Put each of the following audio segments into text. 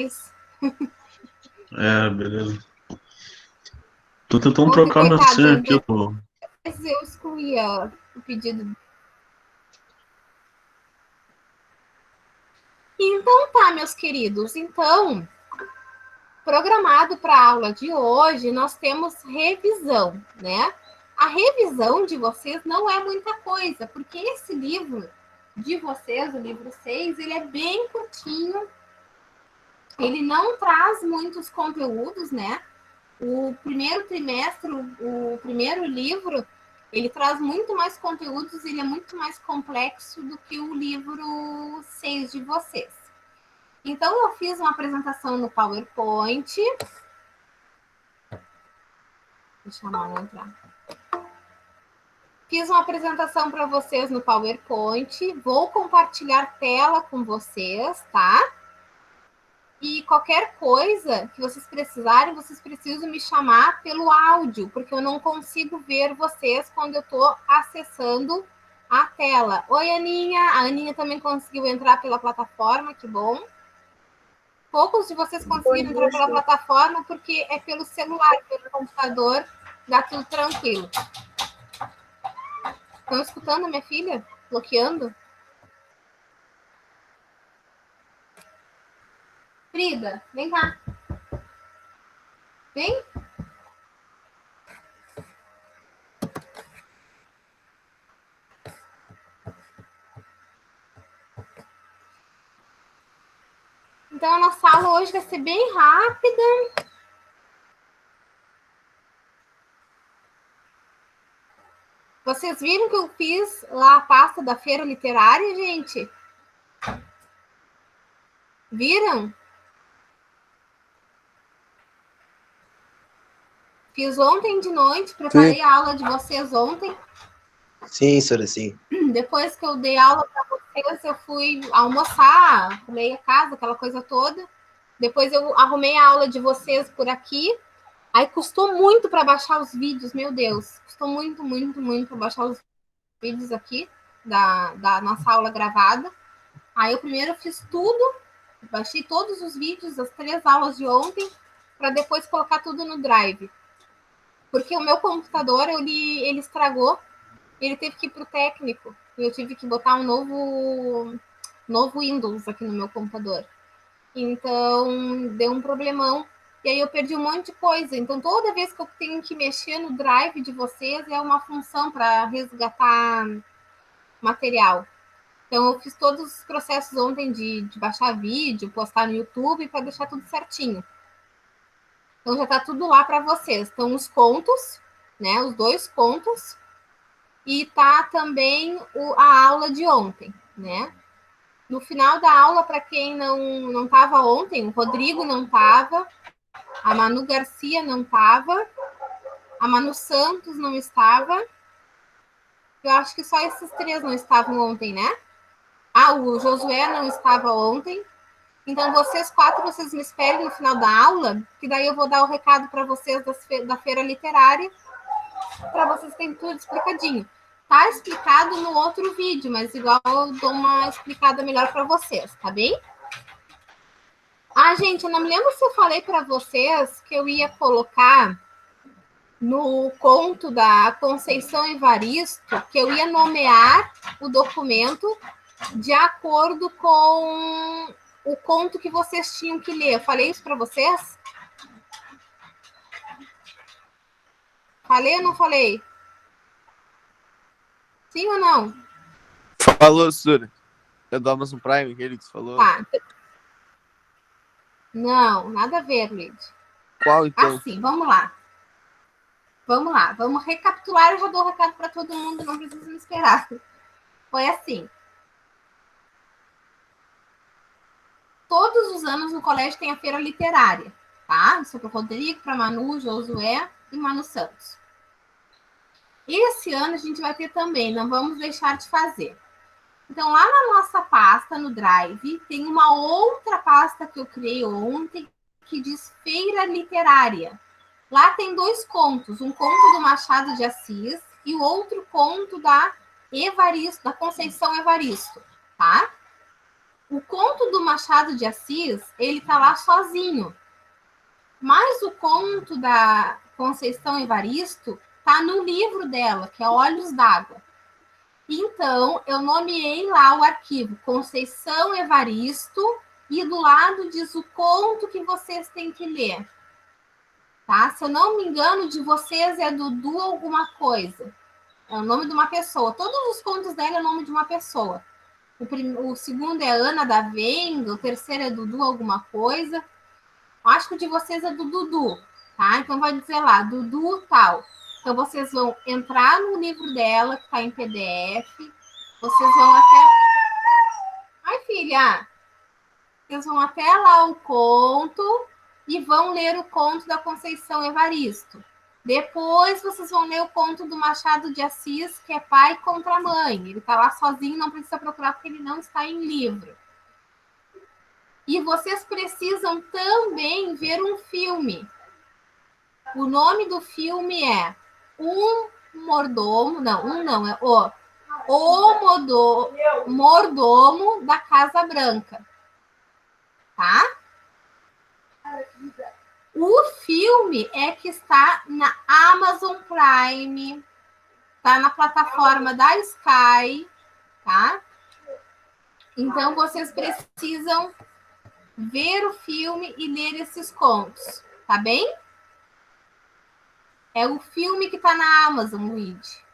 mais. Beleza. Tô tentando Ontem, trocar minha coitado, senha aqui, pô. eu excluí o pedido. Então tá, meus queridos. Então, programado para a aula de hoje, nós temos revisão, né? A revisão de vocês não é muita coisa, porque esse livro de vocês, o livro 6, ele é bem curtinho, ele não traz muitos conteúdos, né? O primeiro trimestre, o primeiro livro, ele traz muito mais conteúdos, ele é muito mais complexo do que o livro 6 de vocês. Então, eu fiz uma apresentação no PowerPoint. Deixa a mão entrar. Fiz uma apresentação para vocês no PowerPoint. Vou compartilhar tela com vocês, tá? E qualquer coisa que vocês precisarem, vocês precisam me chamar pelo áudio, porque eu não consigo ver vocês quando eu estou acessando a tela. Oi, Aninha. A Aninha também conseguiu entrar pela plataforma, que bom. Poucos de vocês conseguiram entrar pela plataforma porque é pelo celular, pelo computador, dá tudo tranquilo. Estão escutando a minha filha? Bloqueando? Frida, vem cá. Vem. Então, a nossa aula hoje vai ser bem rápida. Vocês viram que eu fiz lá a pasta da feira literária, gente? Viram? Fiz ontem de noite, preparei a aula de vocês ontem. Sim, senhora, sim. Depois que eu dei aula para vocês, eu fui almoçar, arrumei a casa, aquela coisa toda. Depois eu arrumei a aula de vocês por aqui. Aí custou muito para baixar os vídeos, meu Deus. Custou muito, muito, muito para baixar os vídeos aqui da nossa aula gravada. Aí eu primeiro fiz tudo, baixei todos os vídeos, as 3 aulas de ontem, para depois colocar tudo no Drive. Porque o meu computador, ele estragou, ele teve que ir para o técnico. E eu tive que botar um novo Windows aqui no meu computador. Então, deu um problemão. E aí eu perdi um monte de coisa. Então, toda vez que eu tenho que mexer no Drive de vocês, é uma função para resgatar material. Então, eu fiz todos os processos ontem de baixar vídeo, postar no YouTube, para deixar tudo certinho. Então, já está tudo lá para vocês. Estão os contos, né? Os 2 contos. E tá também a aula de ontem, né? No final da aula, para quem não estava ontem, o Rodrigo não estava, a Manu Garcia não estava, a Manu Santos não estava. Eu acho que só esses 3 não estavam ontem, né? Ah, o Josué não estava ontem. Então, vocês 4, vocês me esperem no final da aula, que daí eu vou dar o recado para vocês da Feira Literária, para vocês terem tudo explicadinho. Tá explicado no outro vídeo, mas igual eu dou uma explicada melhor para vocês, tá bem? Ah, gente, eu não me lembro se eu falei para vocês que eu ia colocar no conto da Conceição Evaristo, que eu ia nomear o documento de acordo com o conto que vocês tinham que ler. Eu falei isso para vocês? Falei ou não falei? Sim ou não? Falou, senhora. É do Amazon Prime, aquele que você falou. Tá. Não, nada a ver, Luiz. Qual, então? Assim, vamos lá. Vamos lá, vamos recapitular. Eu já dou o recado para todo mundo, não precisa me esperar. Foi assim. Todos os anos no colégio tem a feira literária, tá? Isso é para o Rodrigo, para Manu, Josué e Manu Santos. Esse ano a gente vai ter também, não vamos deixar de fazer. Então, lá na nossa pasta, no Drive, tem uma outra pasta que eu criei ontem, que diz Feira Literária. Lá tem 2 contos, um conto do Machado de Assis e o outro conto da Evaristo, da Conceição Evaristo, tá? O conto do Machado de Assis, ele tá lá sozinho. Mas o conto da Conceição Evaristo tá no livro dela, que é Olhos d'Água. Então, eu nomeei lá o arquivo Conceição Evaristo e do lado diz o conto que vocês têm que ler. Tá? Se eu não me engano, de vocês é Dudu alguma coisa. É o nome de uma pessoa. Todos os contos dela é o nome de uma pessoa. O segundo é Ana da Venga, o terceiro é Dudu alguma coisa. Eu acho que o de vocês é do Dudu, tá? Então vai dizer lá, Dudu tal. Então vocês vão entrar no livro dela, que está em PDF. Vocês vão até... Ai, filha! Vocês vão até lá o conto e vão ler o conto da Conceição Evaristo. Depois vocês vão ler o conto do Machado de Assis, que é Pai contra Mãe. Ele está lá sozinho, não precisa procurar porque ele não está em livro. E vocês precisam também ver um filme. O nome do filme é O Mordomo da Casa Branca. Tá? O filme é que está na Amazon Prime, tá na plataforma da Sky, tá? Então vocês precisam ver o filme e ler esses contos, tá bem? É o filme que está na Amazon, Luigi.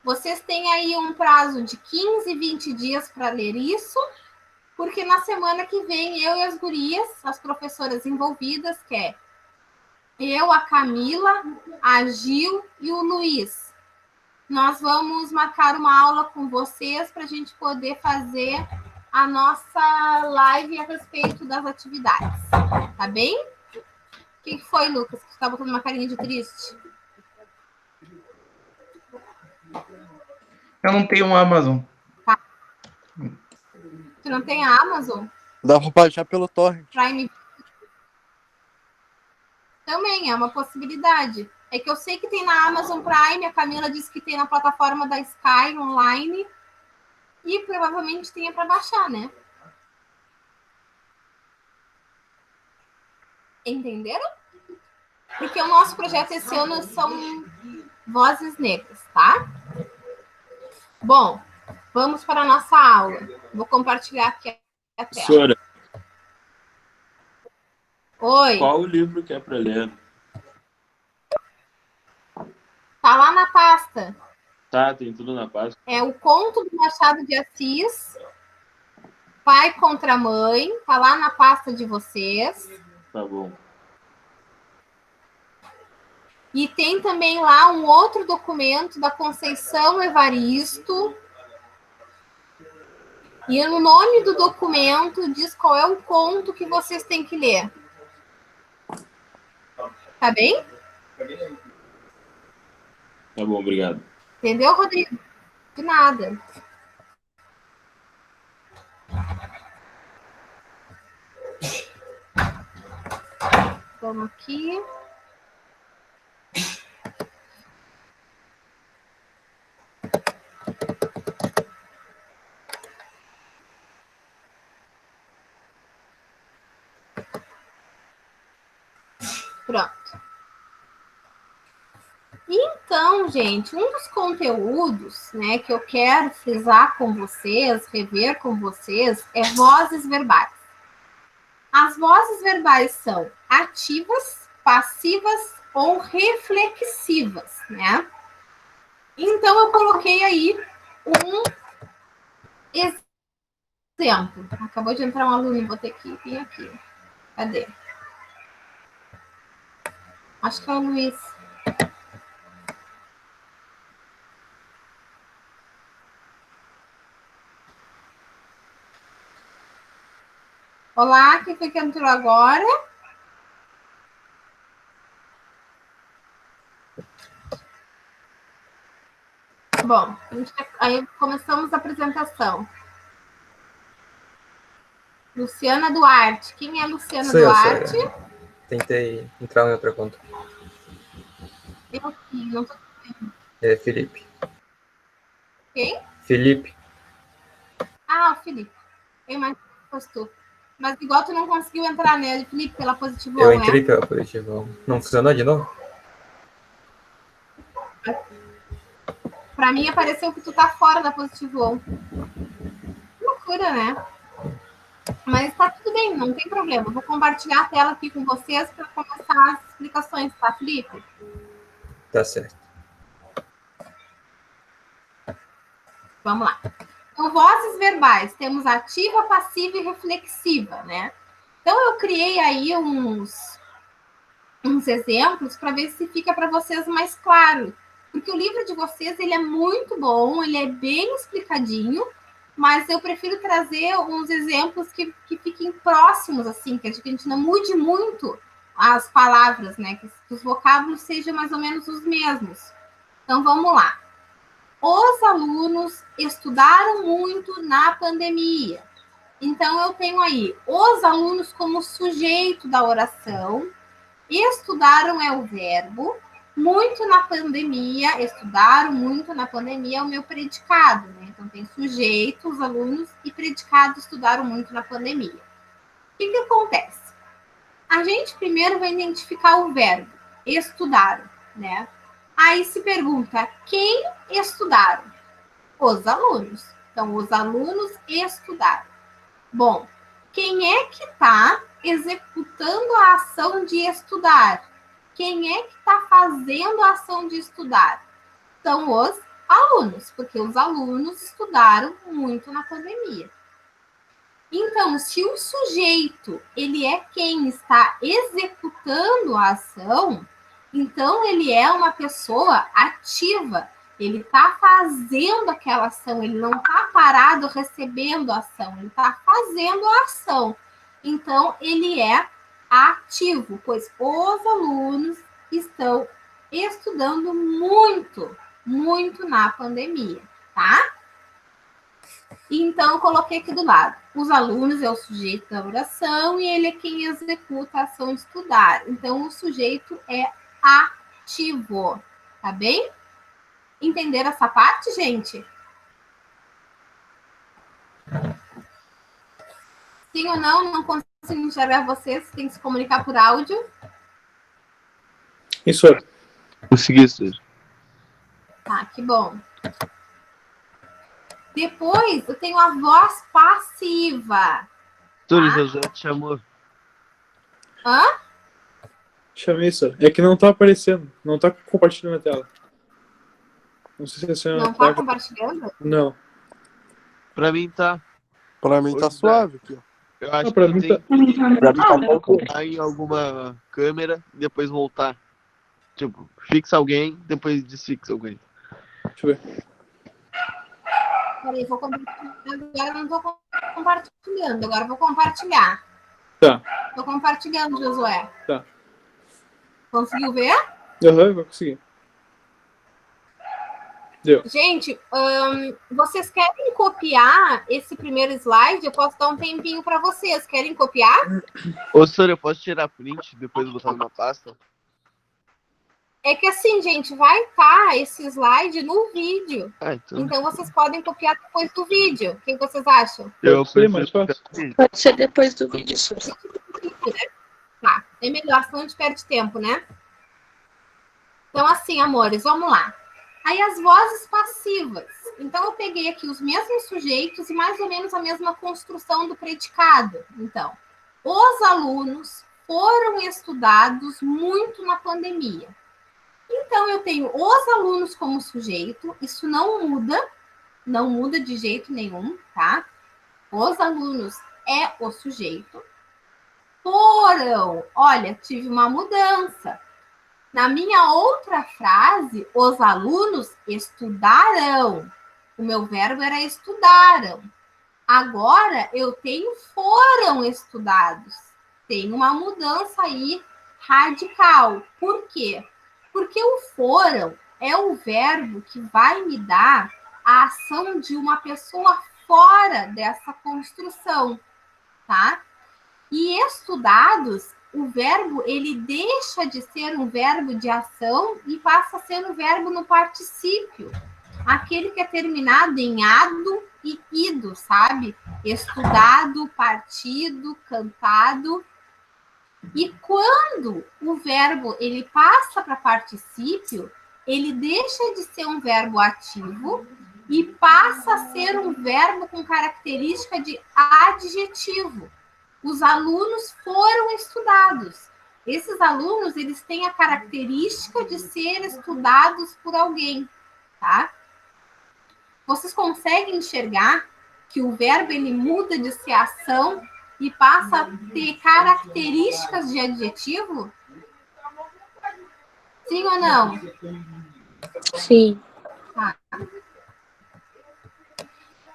Vocês têm aí um prazo de 15, 20 dias para ler isso, porque na semana que vem eu e as gurias, as professoras envolvidas, que é eu, a Camila, a Gil e o Luiz, nós vamos marcar uma aula com vocês para a gente poder fazer a nossa live a respeito das atividades, tá bem? O que foi, Lucas, que você está botando uma carinha de triste? Eu não tenho um Amazon. Tá. Tu não tem a Amazon? Dá pra baixar pelo torrent. Prime também é uma possibilidade. É que eu sei que tem na Amazon Prime, a Camila disse que tem na plataforma da Sky online e provavelmente tenha para baixar, né? Entenderam? Porque o nosso projeto esse ano são Vozes Negras, tá? Bom, vamos para a nossa aula. Vou compartilhar aqui a tela. Professora, Oi. qual o livro que é para ler? Tá lá na pasta. Tá, tem tudo na pasta. É o conto do Machado de Assis, Pai contra Mãe, tá lá na pasta de vocês. Tá bom. E tem também lá um outro documento da Conceição Evaristo. E no nome do documento diz qual é o conto que vocês têm que ler. Tá bem? Tá bom, obrigado. Entendeu, Rodrigo? De nada. Vamos aqui. Pronto. Então, gente, um dos conteúdos, né, que eu quero frisar com vocês, rever com vocês, é vozes verbais. As vozes verbais são ativas, passivas ou reflexivas, né? Então, eu coloquei aí um exemplo. Acabou de entrar um aluno, vou ter que vir aqui. Cadê? Acho que é o Luiz. Olá, quem foi que entrou agora? Bom, aí começamos a apresentação. Luciana Duarte. Quem é Luciana Duarte? Tentei entrar em outra conta. Eu aqui, não tô... É Felipe. Quem? Felipe. Ah, o Felipe. Eu imagino que fosse tu. Mas igual tu não conseguiu entrar, né, Felipe, pela Positivon, Eu né? entrei pela Positivon. Não funcionou de novo? Pra mim apareceu que tu tá fora da Positivon. Que loucura, né? Mas tá tudo bem, não tem problema. Vou compartilhar a tela aqui com vocês para começar as explicações, tá, Felipe? Tá certo. Vamos lá. Então, vozes verbais, temos ativa, passiva e reflexiva, né? Então, eu criei aí uns exemplos para ver se fica para vocês mais claro. Porque o livro de vocês, ele é muito bom, ele é bem explicadinho, mas eu prefiro trazer uns exemplos que fiquem próximos, assim, que a gente não mude muito as palavras, né? Que os vocábulos sejam mais ou menos os mesmos. Então, vamos lá. Os alunos estudaram muito na pandemia. Então, eu tenho aí os alunos como sujeito da oração, estudaram é o verbo, muito na pandemia, estudaram muito na pandemia é o meu predicado, né? Então, tem sujeito, os alunos, e predicado, estudaram muito na pandemia. O que acontece? A gente primeiro vai identificar o verbo, estudaram, né? Aí se pergunta, quem estudaram? Os alunos. Então, os alunos estudaram. Bom, quem é que está executando a ação de estudar? Quem é que está fazendo a ação de estudar? São os alunos, porque os alunos estudaram muito na pandemia. Então, se o sujeito, ele é quem está executando a ação, então ele é uma pessoa ativa, ele está fazendo aquela ação, ele não está parado recebendo a ação, ele está fazendo a ação. Então, ele é ativo, pois os alunos estão estudando muito, muito na pandemia, tá? Então, eu coloquei aqui do lado. Os alunos é o sujeito da oração e ele é quem executa a ação estudar. Então, o sujeito é ativo, tá bem? Entenderam essa parte, gente? Sim ou não? Não consigo enxergar vocês, tem que se comunicar por áudio. Isso. Consegui, senhor. Tá, que bom. Depois, eu tenho a voz passiva. Senhor, Josué te chamou. Hã? Chamei, senhor. É que não tá aparecendo. Não tá compartilhando a tela. Não sei se a senhora Não tá compartilhando? Não. Pra mim tá. Pra mim tá suave aqui, ó. Eu acho pra que mim tem tá. Pra mim tá bom. que clicar em alguma câmera e depois voltar. Tipo, fixa alguém, depois desfixa alguém. Deixa eu ver. Peraí, vou compartilhar. Agora não tô compartilhando. Agora vou compartilhar. Tá. Tô compartilhando, Josué. Tá. Conseguiu ver? Aham, vou conseguir. Deu. Gente, vocês querem copiar esse primeiro slide? Eu posso dar um tempinho para vocês. Querem copiar? Ô, senhor, eu posso tirar print e depois botar numa pasta? É que assim, gente, vai estar esse slide no vídeo. Ah, então. Então vocês podem copiar depois do vídeo. O que vocês acham? Eu Sim, mas fácil. Pode ser depois do vídeo. Tá, é melhor, senão a gente perde tempo, né? Então, assim, amores, vamos lá. Aí as vozes passivas. Então, eu peguei aqui os mesmos sujeitos e mais ou menos a mesma construção do predicado. Então, os alunos foram estudados muito na pandemia. Então, eu tenho os alunos como sujeito, isso não muda de jeito nenhum, tá? Os alunos é o sujeito. Foram, olha, tive uma mudança. Na minha outra frase, os alunos estudarão. O meu verbo era estudaram. Agora, eu tenho foram estudados. Tem uma mudança aí radical. Por quê? Porque o foram é o verbo que vai me dar a ação de uma pessoa fora dessa construção, tá? E estudados, o verbo, ele deixa de ser um verbo de ação e passa a ser um verbo no particípio. Aquele que é terminado em ado e ido, sabe? estudado, partido, cantado. E quando o verbo ele passa para particípio, ele deixa de ser um verbo ativo e passa a ser um verbo com característica de adjetivo. Os alunos foram estudados. Esses alunos, eles têm a característica de ser estudados por alguém, tá? Vocês conseguem enxergar que o verbo ele muda de ser ação e passa a ter características de adjetivo? Sim ou não? Sim. Tá.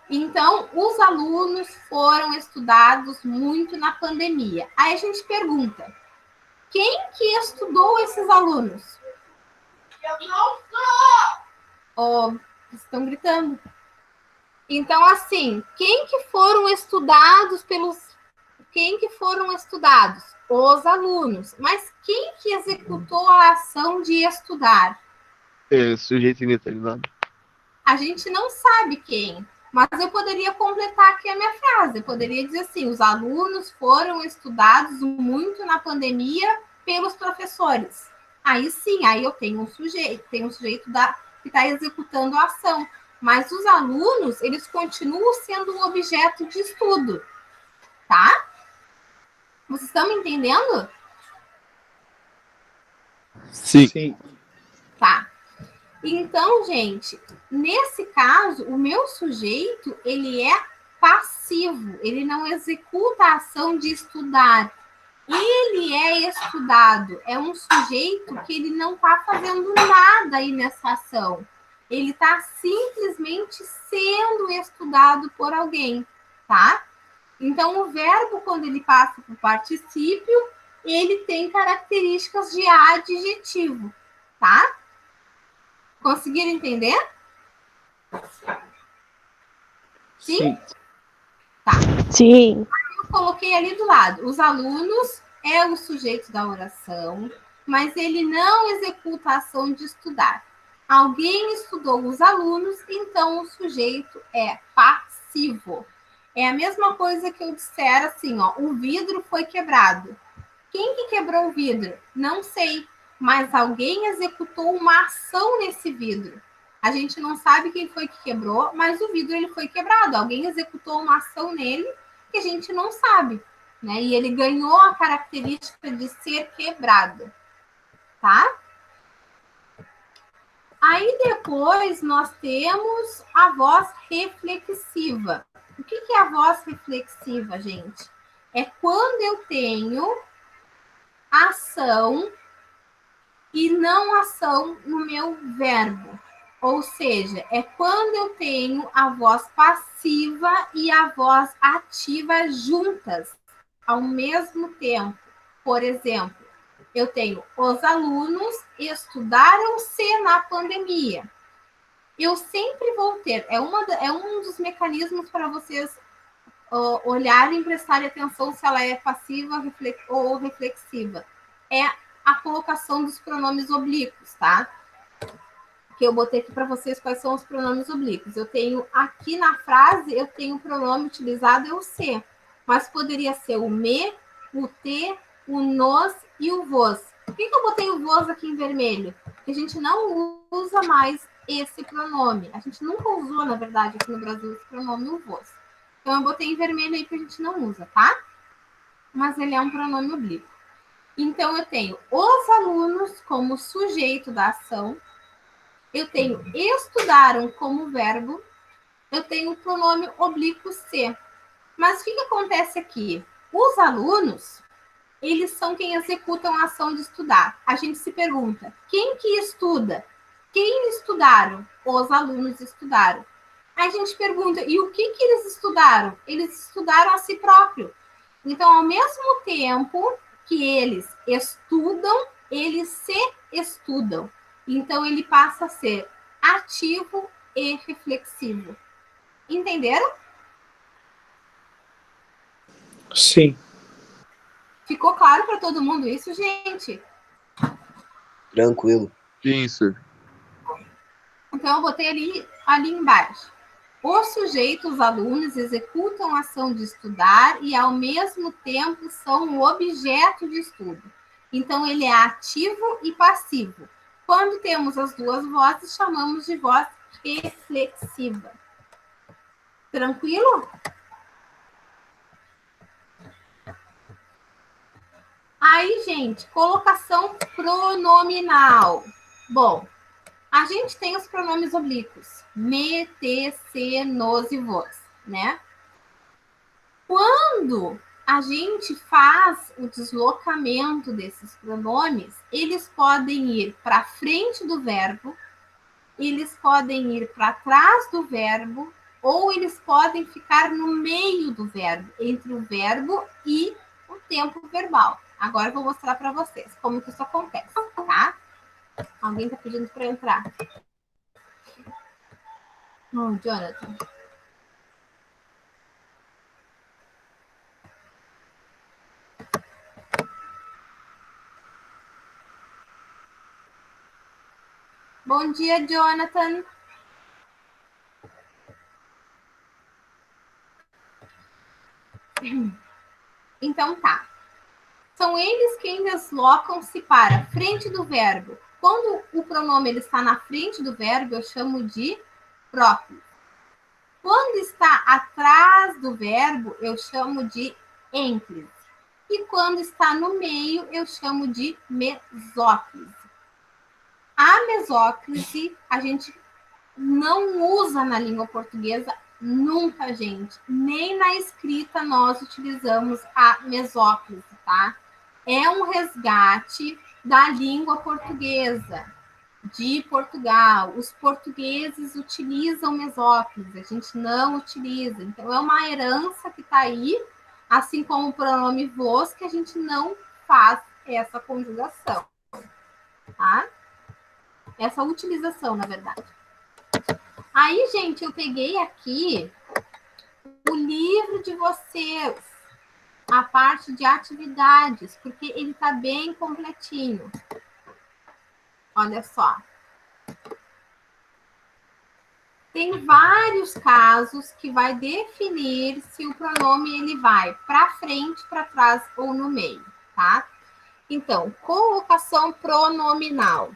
Então, os alunos foram estudados muito na pandemia. Aí a gente pergunta, quem que estudou esses alunos? Eu não sou! Oh, estão gritando. Então, assim, quem que foram estudados Quem que foram estudados? Os alunos. Mas quem que executou a ação de estudar? Sujeito indeterminado. A gente não sabe quem. Mas eu poderia completar aqui a minha frase. Eu poderia dizer assim, os alunos foram estudados muito na pandemia pelos professores. Aí sim, aí eu tenho um sujeito que está executando a ação. Mas os alunos, eles continuam sendo um objeto de estudo. Tá? Vocês estão me entendendo? Sim. Tá. Então, gente, nesse caso, o meu sujeito, ele é passivo. Ele não executa a ação de estudar. Ele é estudado. É um sujeito que ele não está fazendo nada aí nessa ação. Ele está simplesmente sendo estudado por alguém, tá? Então, o verbo, quando ele passa para o particípio, ele tem características de adjetivo, tá? Conseguiram entender? Sim? Tá. Sim. Eu coloquei ali do lado. Os alunos é o sujeito da oração, mas ele não executa a ação de estudar. Alguém estudou os alunos, então o sujeito é passivo. É a mesma coisa que eu disser assim, ó, o vidro foi quebrado. Quem que quebrou o vidro? Não sei, mas alguém executou uma ação nesse vidro. A gente não sabe quem foi que quebrou, mas o vidro ele foi quebrado. Alguém executou uma ação nele que a gente não sabe, né? E ele ganhou a característica de ser quebrado, tá? Aí depois nós temos a voz reflexiva. O que é a voz reflexiva, gente? É quando eu tenho ação e não ação no meu verbo. Ou seja, é quando eu tenho a voz passiva e a voz ativa juntas ao mesmo tempo. Por exemplo, eu tenho os alunos estudaram-se na pandemia. Eu sempre vou ter, é um dos mecanismos para vocês olharem e prestarem atenção se ela é passiva ou reflexiva. É a colocação dos pronomes oblíquos, tá? Que eu botei aqui para vocês quais são os pronomes oblíquos. Eu tenho aqui na frase, eu tenho o pronome utilizado é o se, mas poderia ser o me, o te, o nos e o vos. Por que eu botei o vos aqui em vermelho? Porque a gente não usa mais esse pronome. A gente nunca usou, na verdade, aqui no Brasil, esse pronome, o vos. Então, eu botei em vermelho aí que a gente não usa, tá? Mas ele é um pronome oblíquo. Então, eu tenho os alunos como sujeito da ação. Eu tenho estudaram como verbo. Eu tenho o pronome oblíquo se. Mas o que acontece aqui? Os alunos, eles são quem executam a ação de estudar. A gente se pergunta, quem que estuda? Quem estudaram? Os alunos estudaram. Aí a gente pergunta, e o que eles estudaram? Eles estudaram a si próprio. Então, ao mesmo tempo que eles estudam, eles se estudam. Então, ele passa a ser ativo e reflexivo. Entenderam? Sim. Ficou claro para todo mundo isso, gente? Tranquilo. Sim, senhor. Então, eu botei ali embaixo. Os sujeitos, os alunos, executam a ação de estudar e, ao mesmo tempo, são o objeto de estudo. Então, ele é ativo e passivo. Quando temos as duas vozes, chamamos de voz reflexiva. Tranquilo? Aí, gente, colocação pronominal. Bom, a gente tem os pronomes oblíquos. Me, te, se, nos e vos, né? Quando a gente faz o deslocamento desses pronomes, eles podem ir para frente do verbo, eles podem ir para trás do verbo, ou eles podem ficar no meio do verbo, entre o verbo e o tempo verbal. Agora eu vou mostrar para vocês como que isso acontece, tá? Alguém está pedindo para entrar. Jonathan. Bom dia, Jonathan. Então tá. São eles quem deslocam-se para frente do verbo. Quando o pronome ele está na frente do verbo, eu chamo de próprio. Quando está atrás do verbo, eu chamo de ênclise. E quando está no meio, eu chamo de mesóclise. A mesóclise a gente não usa na língua portuguesa nunca, gente. Nem na escrita nós utilizamos a mesóclise, tá? É um resgate da língua portuguesa, de Portugal. Os portugueses utilizam mesóclise, a gente não utiliza. Então, é uma herança que está aí, assim como o pronome vos, que a gente não faz essa conjugação, tá? Essa utilização, na verdade. Aí, gente, eu peguei aqui o livro de vocês, a parte de atividades, porque ele está bem completinho. Olha só. Tem vários casos que vai definir se o pronome ele vai para frente, para trás ou no meio, tá? Então, colocação pronominal.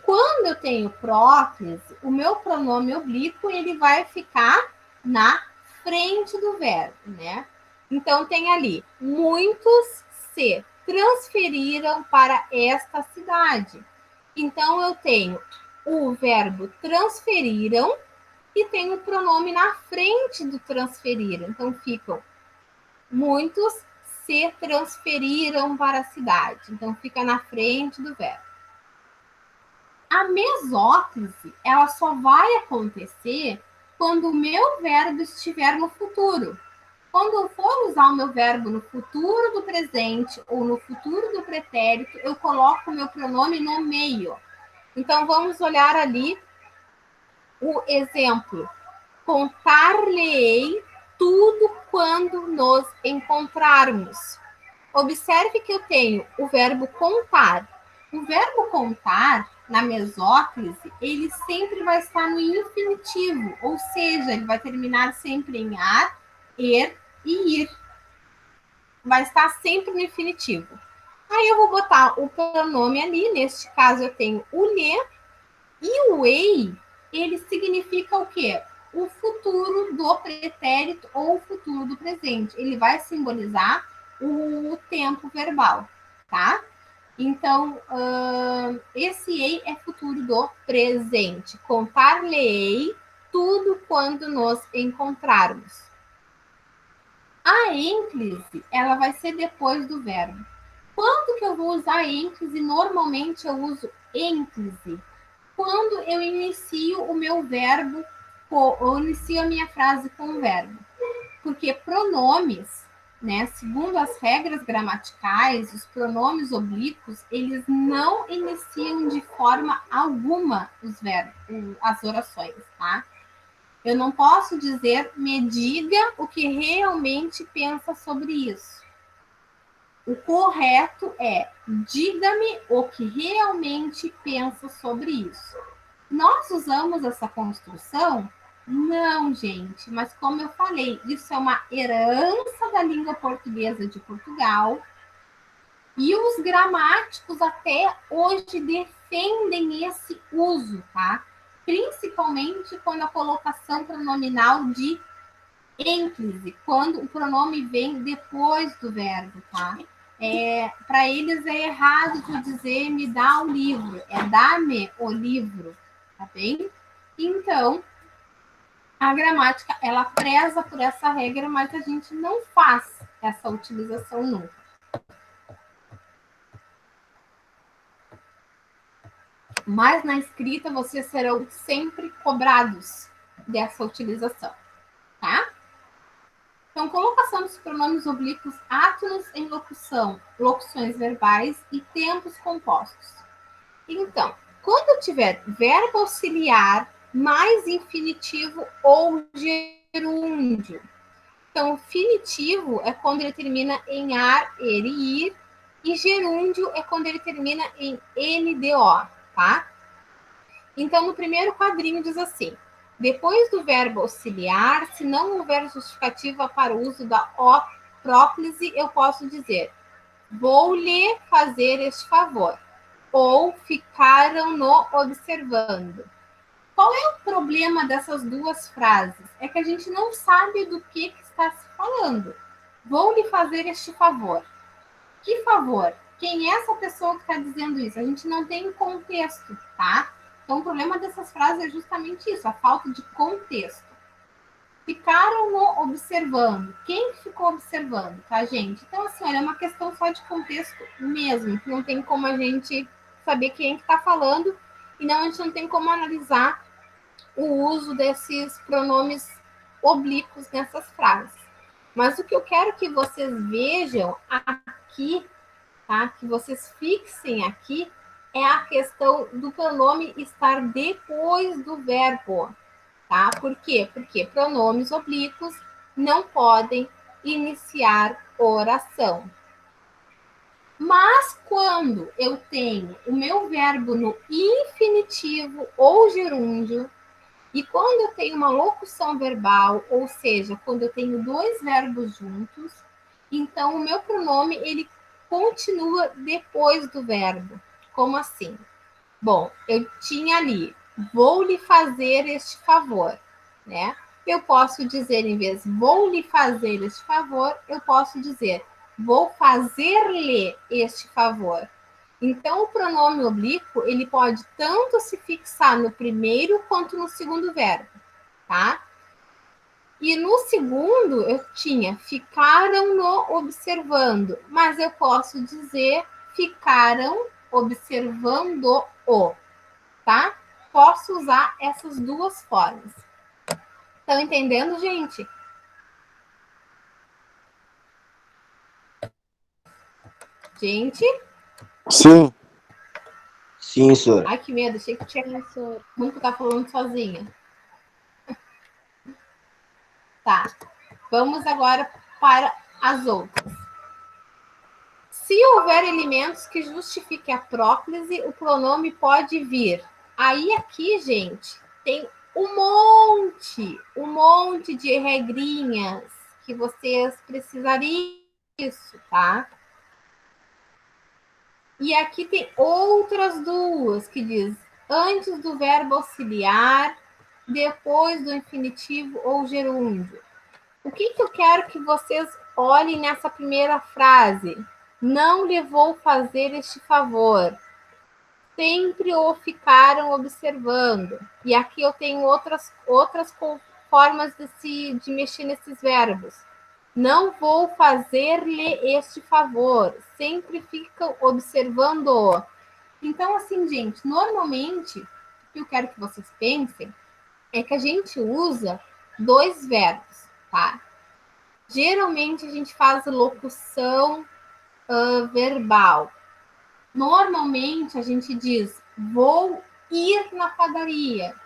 Quando eu tenho próclise, o meu pronome oblíquo ele vai ficar na frente do verbo, né? Então, tem ali, muitos se transferiram para esta cidade. Então, eu tenho o verbo transferiram e tem o pronome na frente do transferiram. Então, ficam, muitos se transferiram para a cidade. Então, fica na frente do verbo. A mesóclise, ela só vai acontecer quando o meu verbo estiver no futuro. Quando eu for usar o meu verbo no futuro do presente ou no futuro do pretérito, eu coloco o meu pronome no meio. Então, vamos olhar ali o exemplo. Contar-lhe-ei tudo quando nos encontrarmos. Observe que eu tenho o verbo contar. O verbo contar, na mesóclise, ele sempre vai estar no infinitivo, ou seja, ele vai terminar sempre em ar, er e ir. Vai estar sempre no infinitivo. Aí eu vou botar o pronome ali, neste caso eu tenho o lhe, e o ei, ele significa o quê? O futuro do pretérito ou o futuro do presente. Ele vai simbolizar o tempo verbal, tá? Então, esse ei é futuro do presente. Contar-lhe-ei tudo quando nos encontrarmos. A ênclise, ela vai ser depois do verbo. Quando que eu vou usar ênclise? Normalmente eu uso ênclise quando eu inicio o meu verbo, ou inicio a minha frase com o verbo. Porque pronomes, né, segundo as regras gramaticais, os pronomes oblíquos, eles não iniciam de forma alguma os verbos, as orações, tá? Eu não posso dizer, me diga o que realmente pensa sobre isso. O correto é, diga-me o que realmente pensa sobre isso. Nós usamos essa construção Não, gente, mas como eu falei, isso é uma herança da língua portuguesa de Portugal. E os gramáticos até hoje defendem esse uso, tá? Principalmente quando a colocação pronominal de ênclise, quando o pronome vem depois do verbo, tá? Para eles é errado tu dizer me dá o livro, é dá-me o livro, tá bem? Então, a gramática, ela preza por essa regra, mas a gente não faz essa utilização nunca. Mas na escrita vocês serão sempre cobrados dessa utilização, tá? Então, colocação dos pronomes oblíquos átonos em locução, locuções verbais e tempos compostos. Então, quando eu tiver verbo auxiliar mais infinitivo ou gerúndio. Então, finitivo é quando ele termina em ar, ele, ir, e gerúndio é quando ele termina em NDO, tá? Então, no primeiro quadrinho diz assim: depois do verbo auxiliar, se não houver justificativa para o uso da próclise, eu posso dizer: vou-lhe fazer este favor, ou ficaram-no observando. Qual é o problema dessas duas frases? É que a gente não sabe do que está se falando. Vou lhe fazer este favor. Que favor? Quem é essa pessoa que está dizendo isso? A gente não tem contexto, tá? Então, o problema dessas frases é justamente isso, a falta de contexto. Ficaram observando. Quem ficou observando, tá, gente? Então, assim, olha, é uma questão só de contexto mesmo, que não tem como a gente saber quem está falando, e não, a gente não tem como analisar o uso desses pronomes oblíquos nessas frases. Mas o que eu quero que vocês vejam aqui, tá? Que vocês fixem aqui, é a questão do pronome estar depois do verbo, tá? Por quê? Porque pronomes oblíquos não podem iniciar oração. Mas quando eu tenho o meu verbo no infinitivo ou gerúndio, e quando eu tenho uma locução verbal, ou seja, quando eu tenho dois verbos juntos, então o meu pronome ele continua depois do verbo. Como assim? Bom, eu tinha ali, vou lhe fazer este favor, né? Eu posso dizer, em vez vou lhe fazer este favor, eu posso dizer vou fazer-lhe este favor. Então, o pronome oblíquo, ele pode tanto se fixar no primeiro quanto no segundo verbo, tá? E no segundo, eu tinha ficaram-no observando, mas eu posso dizer ficaram observando-o, tá? Posso usar essas duas formas. Estão entendendo, gente? Gente? Sim. Sim, senhor. Ai, que medo, achei que tinha muito ficar falando sozinha. Tá, vamos agora para as outras. Se houver elementos que justifiquem a próclise, o pronome pode vir. Aí aqui, gente, tem um monte de regrinhas que vocês precisariam disso, tá? E aqui tem outras duas que diz antes do verbo auxiliar, depois do infinitivo ou gerúndio. O que eu quero que vocês olhem nessa primeira frase? Não lhe vou fazer este favor. Sempre o ficaram observando. E aqui eu tenho outras formas de mexer nesses verbos. Não vou fazer-lhe este favor. Sempre ficam observando-o. Então, assim, gente, normalmente, o que eu quero que vocês pensem é que a gente usa dois verbos, tá? Geralmente, a gente faz locução verbal. Normalmente, a gente diz, vou ir na padaria.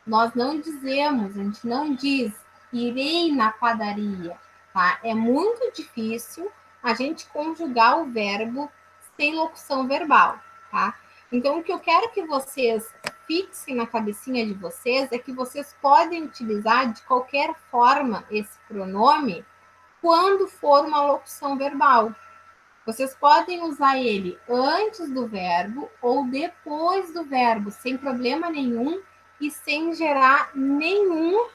Nós não dizemos, a gente não diz, irei na padaria. Tá? É muito difícil a gente conjugar o verbo sem locução verbal, tá? Então, o que eu quero que vocês fixem na cabecinha de vocês é que vocês podem utilizar de qualquer forma esse pronome quando for uma locução verbal. Vocês podem usar ele antes do verbo ou depois do verbo, sem problema nenhum e sem gerar nenhum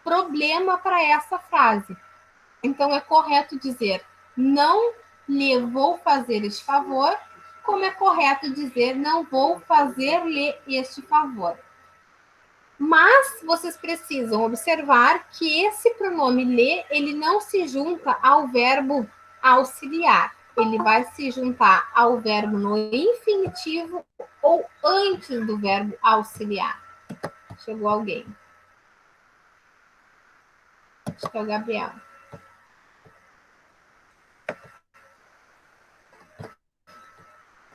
problema para essa frase. Então, é correto dizer não lhe vou fazer este favor, como é correto dizer não vou fazer-lhe este favor. Mas vocês precisam observar que esse pronome lhe, ele não se junta ao verbo auxiliar. Ele vai se juntar ao verbo no infinitivo ou antes do verbo auxiliar. Chegou alguém. Acho que é o Gabriel.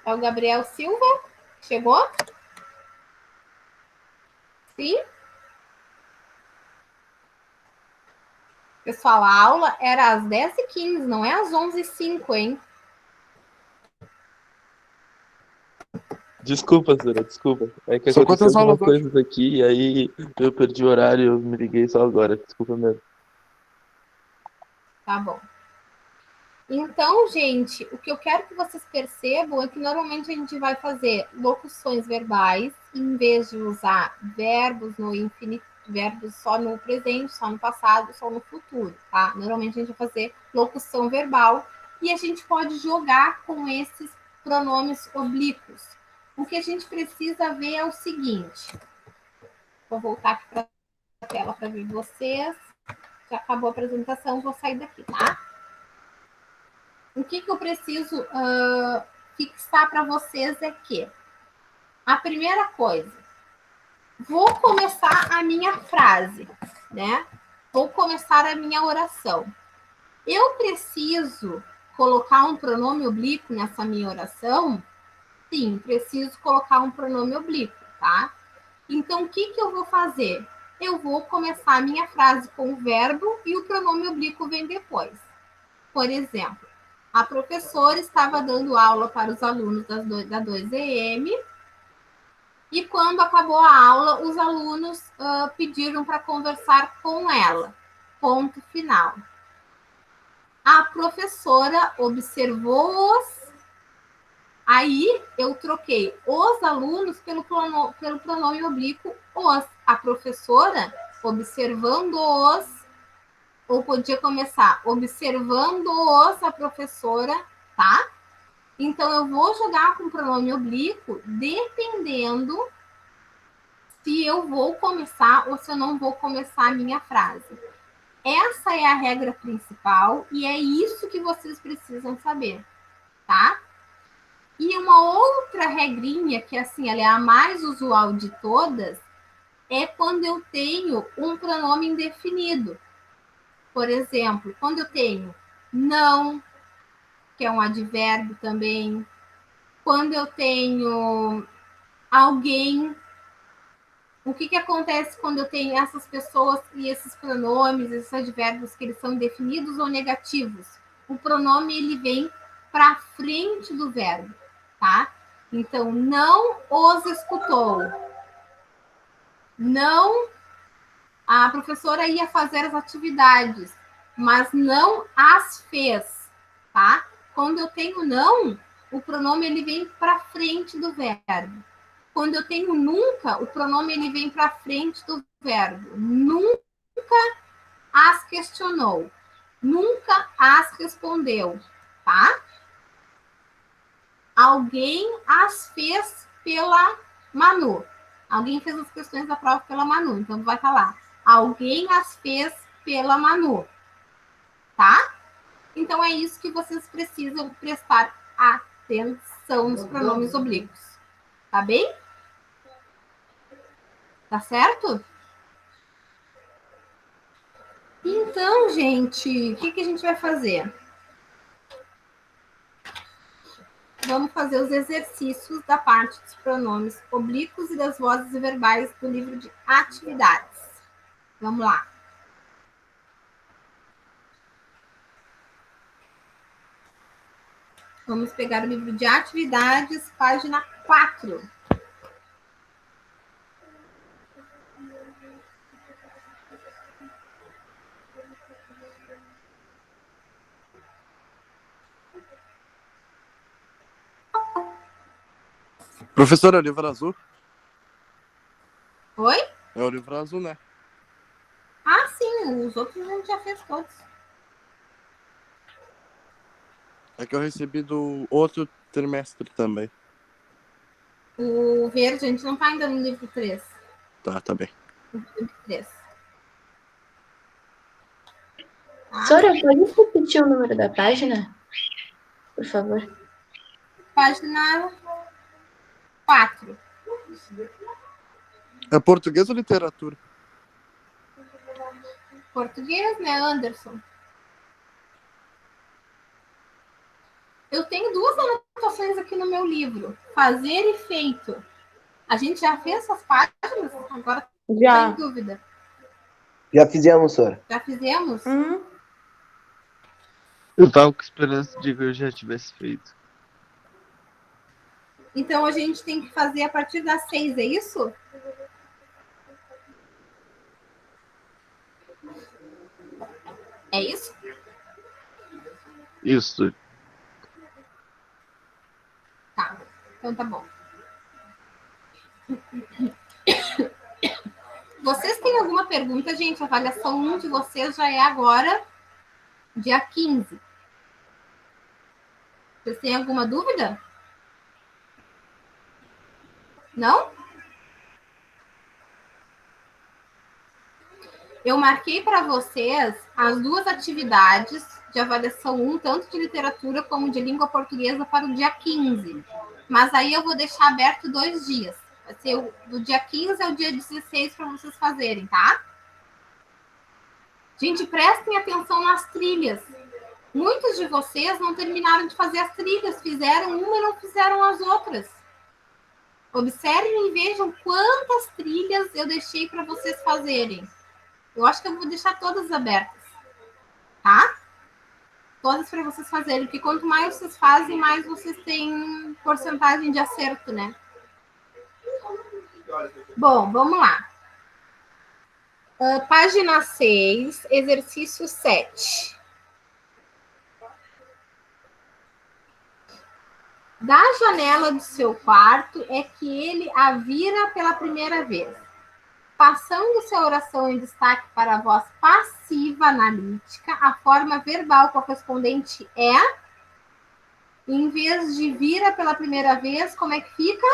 É o Gabriel Silva? Chegou? Sim? Pessoal, a aula era às 10h15, não é às 11h05, hein? Desculpa, Zura, desculpa. É que São aconteceu quantas aulas algumas coisas aqui e aí eu perdi o horário e eu me liguei só agora. Desculpa mesmo. Tá bom. Então, gente, o que eu quero que vocês percebam é que normalmente a gente vai fazer locuções verbais, em vez de usar verbos no infinitivo, verbos só no presente, só no passado, só no futuro, tá? Normalmente a gente vai fazer locução verbal e a gente pode jogar com esses pronomes oblíquos. O que a gente precisa ver é o seguinte. Vou voltar aqui para a tela para ver vocês. Já acabou a apresentação, vou sair daqui, tá? O que eu preciso fixar para vocês é que a primeira coisa, vou começar a minha frase, né? Vou começar a minha oração. Eu preciso colocar um pronome oblíquo nessa minha oração? Sim, preciso colocar um pronome oblíquo, tá? Então, o que eu vou fazer? Eu vou começar a minha frase com o verbo e o pronome oblíquo vem depois. Por exemplo, a professora estava dando aula para os alunos da 2EM e quando acabou a aula, os alunos pediram para conversar com ela. Ponto final. A professora observou-os. Aí eu troquei os alunos pelo pronome oblíquo os. A professora observando-os, ou podia começar observando-os a professora, tá? Então, eu vou jogar com o pronome oblíquo dependendo se eu vou começar ou se eu não vou começar a minha frase. Essa é a regra principal e é isso que vocês precisam saber, tá? E uma outra regrinha, que assim, ela é a mais usual de todas, é quando eu tenho um pronome indefinido. Por exemplo, quando eu tenho não, que é um advérbio também, quando eu tenho alguém, o que acontece quando eu tenho essas pessoas e esses pronomes, esses advérbios que eles são indefinidos ou negativos? O pronome ele vem para frente do verbo, tá? Então, não os escutou. Não, a professora ia fazer as atividades, mas não as fez, tá? Quando eu tenho não, o pronome ele vem para frente do verbo. Quando eu tenho nunca, o pronome ele vem para frente do verbo. Nunca as questionou. Nunca as respondeu, tá? Alguém as fez pela Manu. Alguém fez as questões da prova pela Manu. Então, vai estar lá. Alguém as fez pela Manu. Tá? Então, é isso que vocês precisam prestar atenção nos pronomes oblíquos. Tá bem? Tá certo? Então, gente, o que a gente vai fazer? Vamos fazer os exercícios da parte dos pronomes oblíquos e das vozes verbais do livro de atividades. Vamos lá. Vamos pegar o livro de atividades, página 4. Professor, é o livro azul? Oi? É o livro azul, né? Ah, sim, os outros a gente já fez todos. É que eu recebi do outro trimestre também. O verde, a gente não tá ainda no livro 3. Tá bem. No livro 3. Tá? Sora, pode repetir o número da página? Por favor. Página 4. É português ou literatura? Português, né, Anderson? Eu tenho 2 anotações aqui no meu livro. Fazer e feito. A gente já fez essas páginas? Agora Já. estou em dúvida. Já fizemos, Sora. Já fizemos? Eu tava com esperança de que eu já tivesse feito. Então a gente tem que fazer a partir das 6, é isso? É isso? Isso. Tá. Então tá bom. Vocês têm alguma pergunta, gente? A avaliação 1 de vocês já é agora, dia 15. Vocês têm alguma dúvida? Não? Eu marquei para vocês as 2 atividades de avaliação 1, tanto de literatura como de língua portuguesa, para o dia 15. Mas aí eu vou deixar aberto 2 dias. Vai ser do dia 15 ao dia 16 para vocês fazerem, tá? Gente, prestem atenção nas trilhas. Muitos de vocês não terminaram de fazer as trilhas, fizeram uma e não fizeram as outras. Observem e vejam quantas trilhas eu deixei para vocês fazerem. Eu acho que eu vou deixar todas abertas, tá? Todas para vocês fazerem, porque quanto mais vocês fazem, mais vocês têm porcentagem de acerto, né? Bom, vamos lá. Página 6, exercício 7. Da janela do seu quarto é que ele a vira pela primeira vez. Passando sua oração em destaque para a voz passiva analítica, a forma verbal correspondente é, em vez de vira pela primeira vez, como é que fica?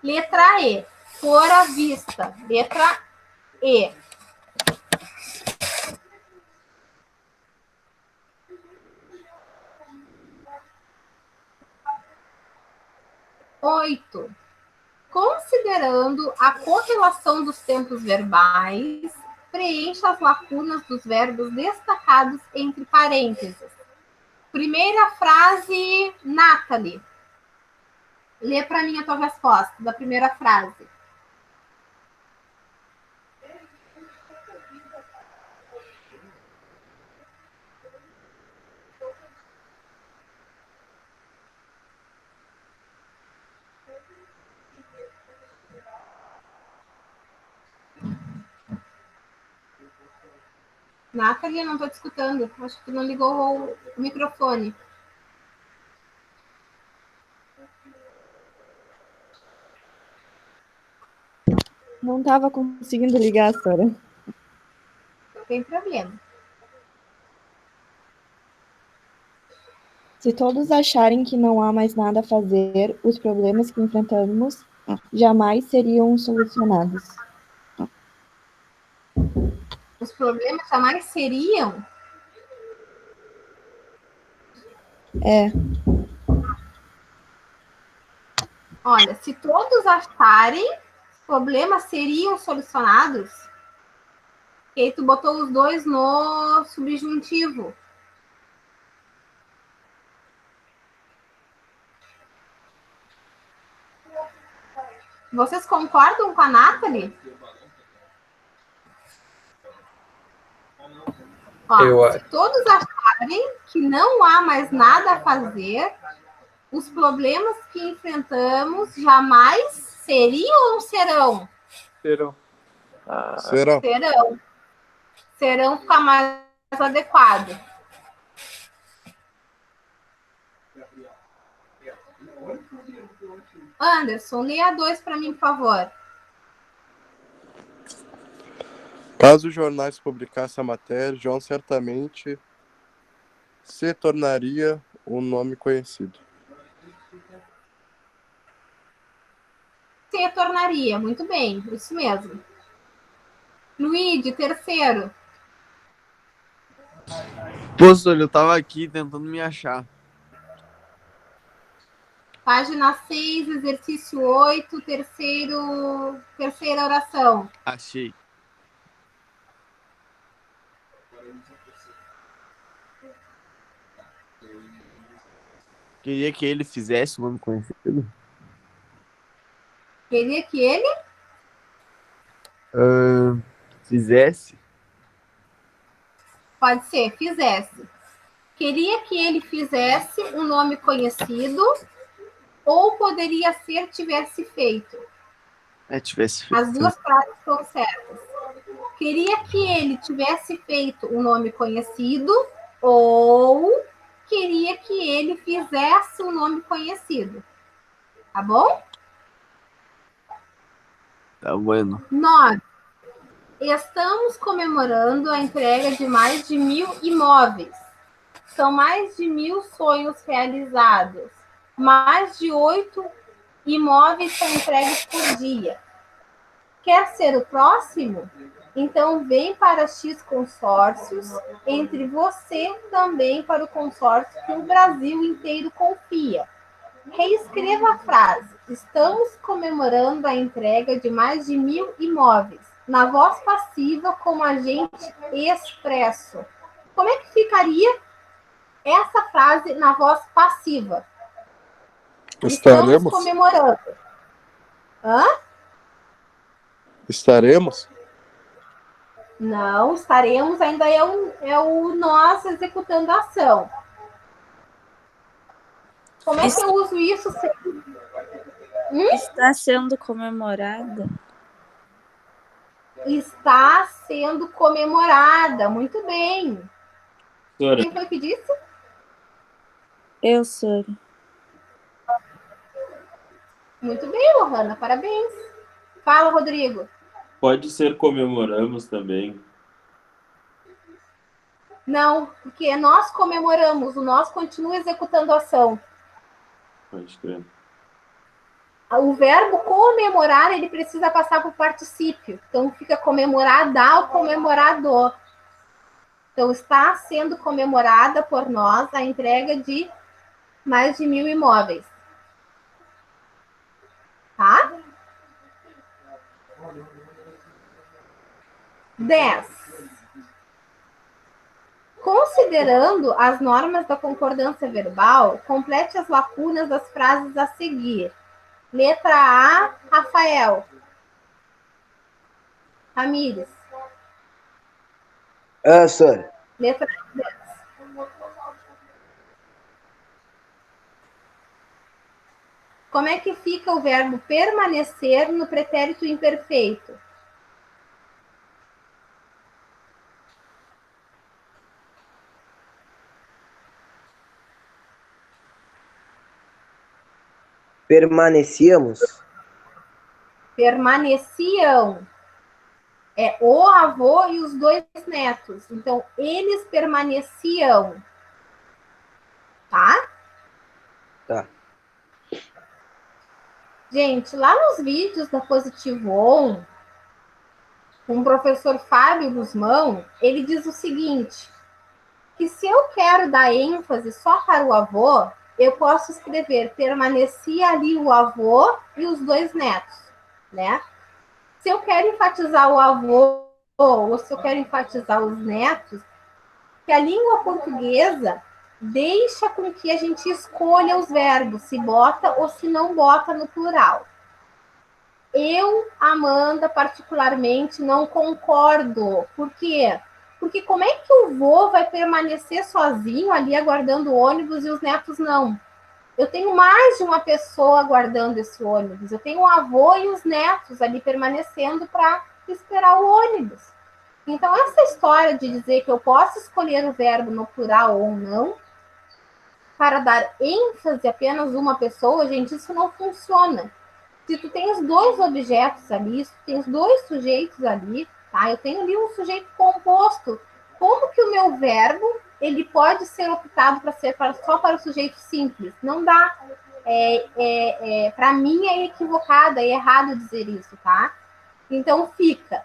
Letra E, fora vista. Letra E. Oito. Considerando a correlação dos tempos verbais, preencha as lacunas dos verbos destacados entre parênteses. Primeira frase, Nathalie. Lê para mim a tua resposta da primeira frase. Nathalie, eu não estou te escutando. Acho que tu não ligou o microfone. Não estava conseguindo ligar, Sora. Não tem problema. Se todos acharem que não há mais nada a fazer, os problemas que enfrentamos jamais seriam solucionados. Os problemas jamais seriam? É. Olha, se todos acharem, os problemas seriam solucionados. E aí tu botou os dois no subjuntivo. Vocês concordam com a Nathalie? Ó, se todos acharem que não há mais nada a fazer, os problemas que enfrentamos jamais seriam ou serão? Serão. Serão. Serão. Serão ficar mais adequado. Anderson, leia 2 para mim, por favor. Caso os jornais publicassem a matéria, João certamente se tornaria um nome conhecido. Se tornaria, muito bem, isso mesmo. Luigi, 3º. Pô, Sônia, eu tava aqui tentando me achar. Página 6, exercício 8, terceira oração. Achei. Queria que ele fizesse um nome conhecido. Queria que ele Fizesse. pode ser, fizesse. Queria que ele fizesse um nome conhecido ou poderia ser tivesse feito. Tivesse feito. As duas frases estão certas. Queria que ele tivesse feito um nome conhecido ou queria que ele fizesse um nome conhecido. Tá bom? Tá bueno. 9. Estamos comemorando a entrega de mais de 1.000 imóveis. São mais de 1.000 sonhos realizados. Mais de 8 imóveis são entregues por dia. Quer ser o próximo? Então vem para X consórcios, entre você também para o consórcio que o Brasil inteiro confia. Reescreva a frase. Estamos comemorando a entrega de mais de 1.000 imóveis. Na voz passiva como agente expresso. Como é que ficaria essa frase na voz passiva? Estaremos? Estamos comemorando. Hã? Estaremos? Não, estaremos ainda é o nós executando a ação. Como é que eu uso isso? Está sendo comemorada. Está sendo comemorada. Muito bem. Sora, Quem foi que disse? Eu, Sônia. Muito bem, Lohana. Parabéns. Fala, Rodrigo. pode ser comemoramos também. Não, porque nós comemoramos, o nós continua executando a ação. Pode crer. O verbo comemorar, ele precisa passar por particípio. Então, fica comemorada ou comemorado. Então, está sendo comemorada por nós a entrega de mais de 1.000 imóveis. Tá? 10. Considerando as normas da concordância verbal, complete as lacunas das frases a seguir. Letra A, Rafael. Ramírez. Senhor. Letra B. Como é que fica o verbo permanecer no pretérito imperfeito? Permanecíamos. Permaneciam. É o avô e os 2 netos. Então, eles permaneciam. Tá? Tá. Gente, lá nos vídeos da Positivo On, com o professor Fábio Guzmão, ele diz o seguinte, que se eu quero dar ênfase só para o avô, eu posso escrever permanecia ali o avô e os 2 netos, né? Se eu quero enfatizar o avô ou se eu quero enfatizar os netos, que a língua portuguesa deixa com que a gente escolha os verbos, se bota ou se não bota no plural. Eu, Amanda, particularmente, não concordo. Por quê? Porque como é que o vô vai permanecer sozinho ali aguardando o ônibus e os netos não? Eu tenho mais de uma pessoa aguardando esse ônibus. Eu tenho o avô e os netos ali permanecendo para esperar o ônibus. Então, essa história de dizer que eu posso escolher o verbo no plural ou não, para dar ênfase a apenas uma pessoa, gente, isso não funciona. Se tu tens dois objetos ali, se tu tens dois sujeitos ali, tá? Eu tenho ali um sujeito composto. Como que o meu verbo ele pode ser optado para ser só para o sujeito simples? Não dá. Para mim é equivocado, é errado dizer isso, tá? Então fica.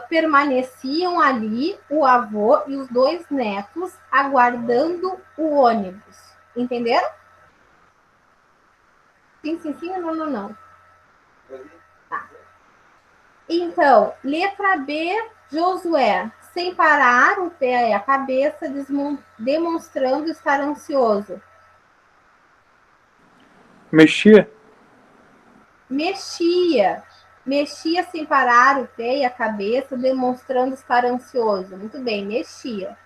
Permaneciam ali o avô e os dois netos aguardando o ônibus. Entenderam? Sim, não. Tá. Então, letra B, Josué. Sem parar o pé e a cabeça, demonstrando estar ansioso. Mexia? Mexia sem parar o pé e a cabeça, demonstrando estar ansioso. Muito bem, mexia.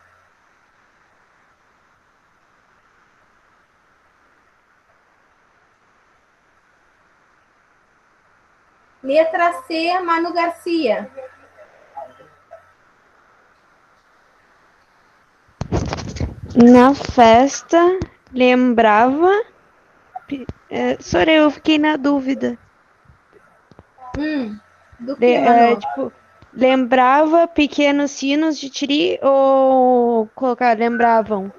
Letra C, Manu Garcia. Na festa, lembrava... Sora, eu fiquei na dúvida. Do que, Manu? Lembrava pequenos sinos de tiri ou colocar lembravam?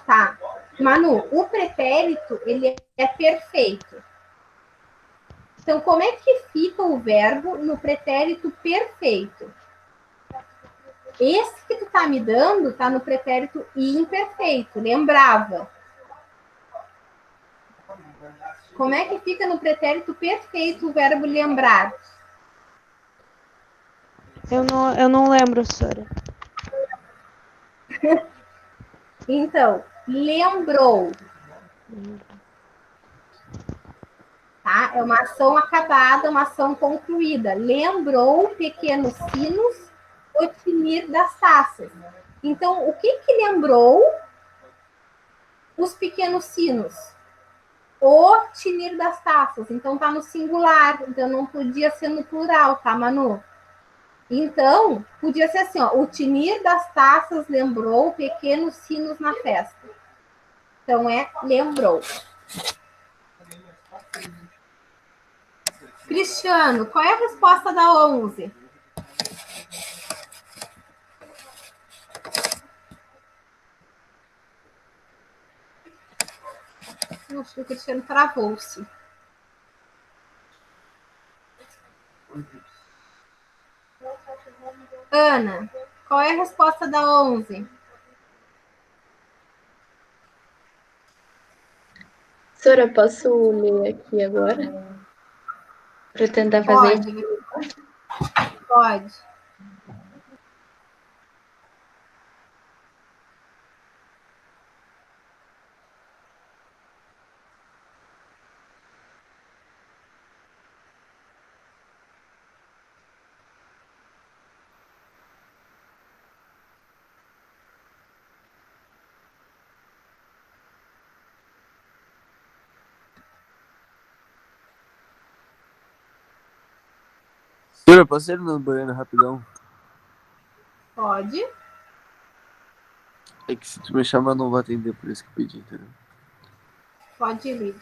Tá. Manu, o pretérito, ele é perfeito. Então, como é que fica o verbo no pretérito perfeito? Esse que tu tá me dando tá no pretérito imperfeito, lembrava. Como é que fica no pretérito perfeito o verbo lembrar? Eu não lembro, Sora. Então, lembrou. Tá? É uma ação acabada, uma ação concluída. Lembrou pequenos sinos o tinir das taças. Então, o que lembrou os pequenos sinos? O tinir das taças. Então, tá no singular. Então, não podia ser no plural, tá, Manu? Então, podia ser assim, ó. O tinir das taças lembrou pequenos sinos na festa. Então, lembrou. Cristiano, qual é a resposta da 11? Acho que o Cristiano travou-se. Ana, qual é a resposta da 11? Sora, posso ler aqui agora? Para tentar fazer? Pode. Sora, posso ir no banheiro rapidão? Pode. É que se tu me chamar, não vou atender, por isso que eu pedi, entendeu? Pode ir.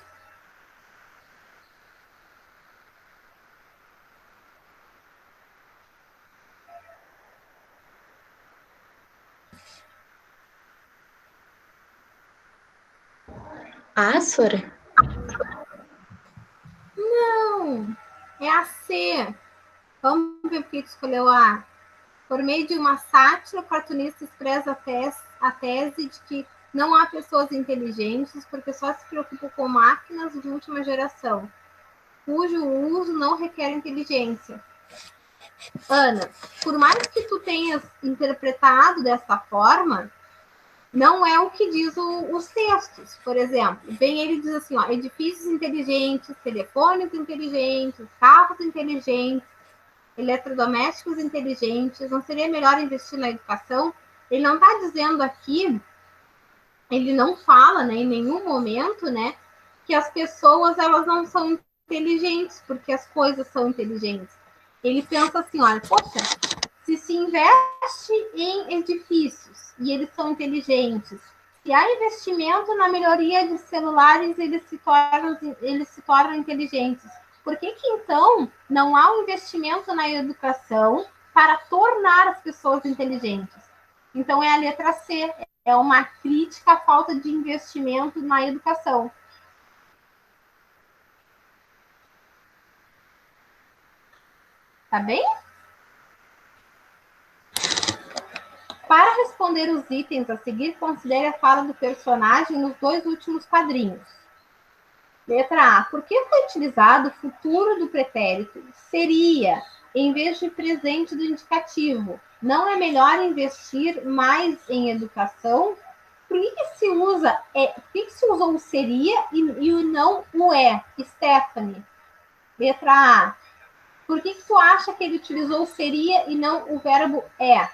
A, Sora? Não, é a C. Vamos ver por que tu escolheu A. Por meio de uma sátira, o cartunista expressa a tese de que não há pessoas inteligentes porque só se preocupam com máquinas de última geração, cujo uso não requer inteligência. Ana, por mais que tu tenhas interpretado dessa forma, não é o que diz os textos. Por exemplo, vem ele diz assim, ó, edifícios inteligentes, telefones inteligentes, carros inteligentes, eletrodomésticos inteligentes, não seria melhor investir na educação? Ele não está dizendo aqui, ele não fala, né, em nenhum momento, né, que as pessoas elas não são inteligentes, porque as coisas são inteligentes. Ele pensa assim, olha, poxa, se investe em edifícios e eles são inteligentes, se há investimento na melhoria de celulares, eles se tornam inteligentes. Por que então não há um investimento na educação para tornar as pessoas inteligentes? Então é a letra C, é uma crítica à falta de investimento na educação. Tá bem? Para responder os itens a seguir, considere a fala do personagem nos 2 últimos quadrinhos. Letra A. Por que foi utilizado o futuro do pretérito? Seria, em vez de presente do indicativo. Não é melhor investir mais em educação? Por que se usa o seria e o não o é? Stephanie. Letra A. Por que tu acha que ele utilizou o seria e não o verbo é?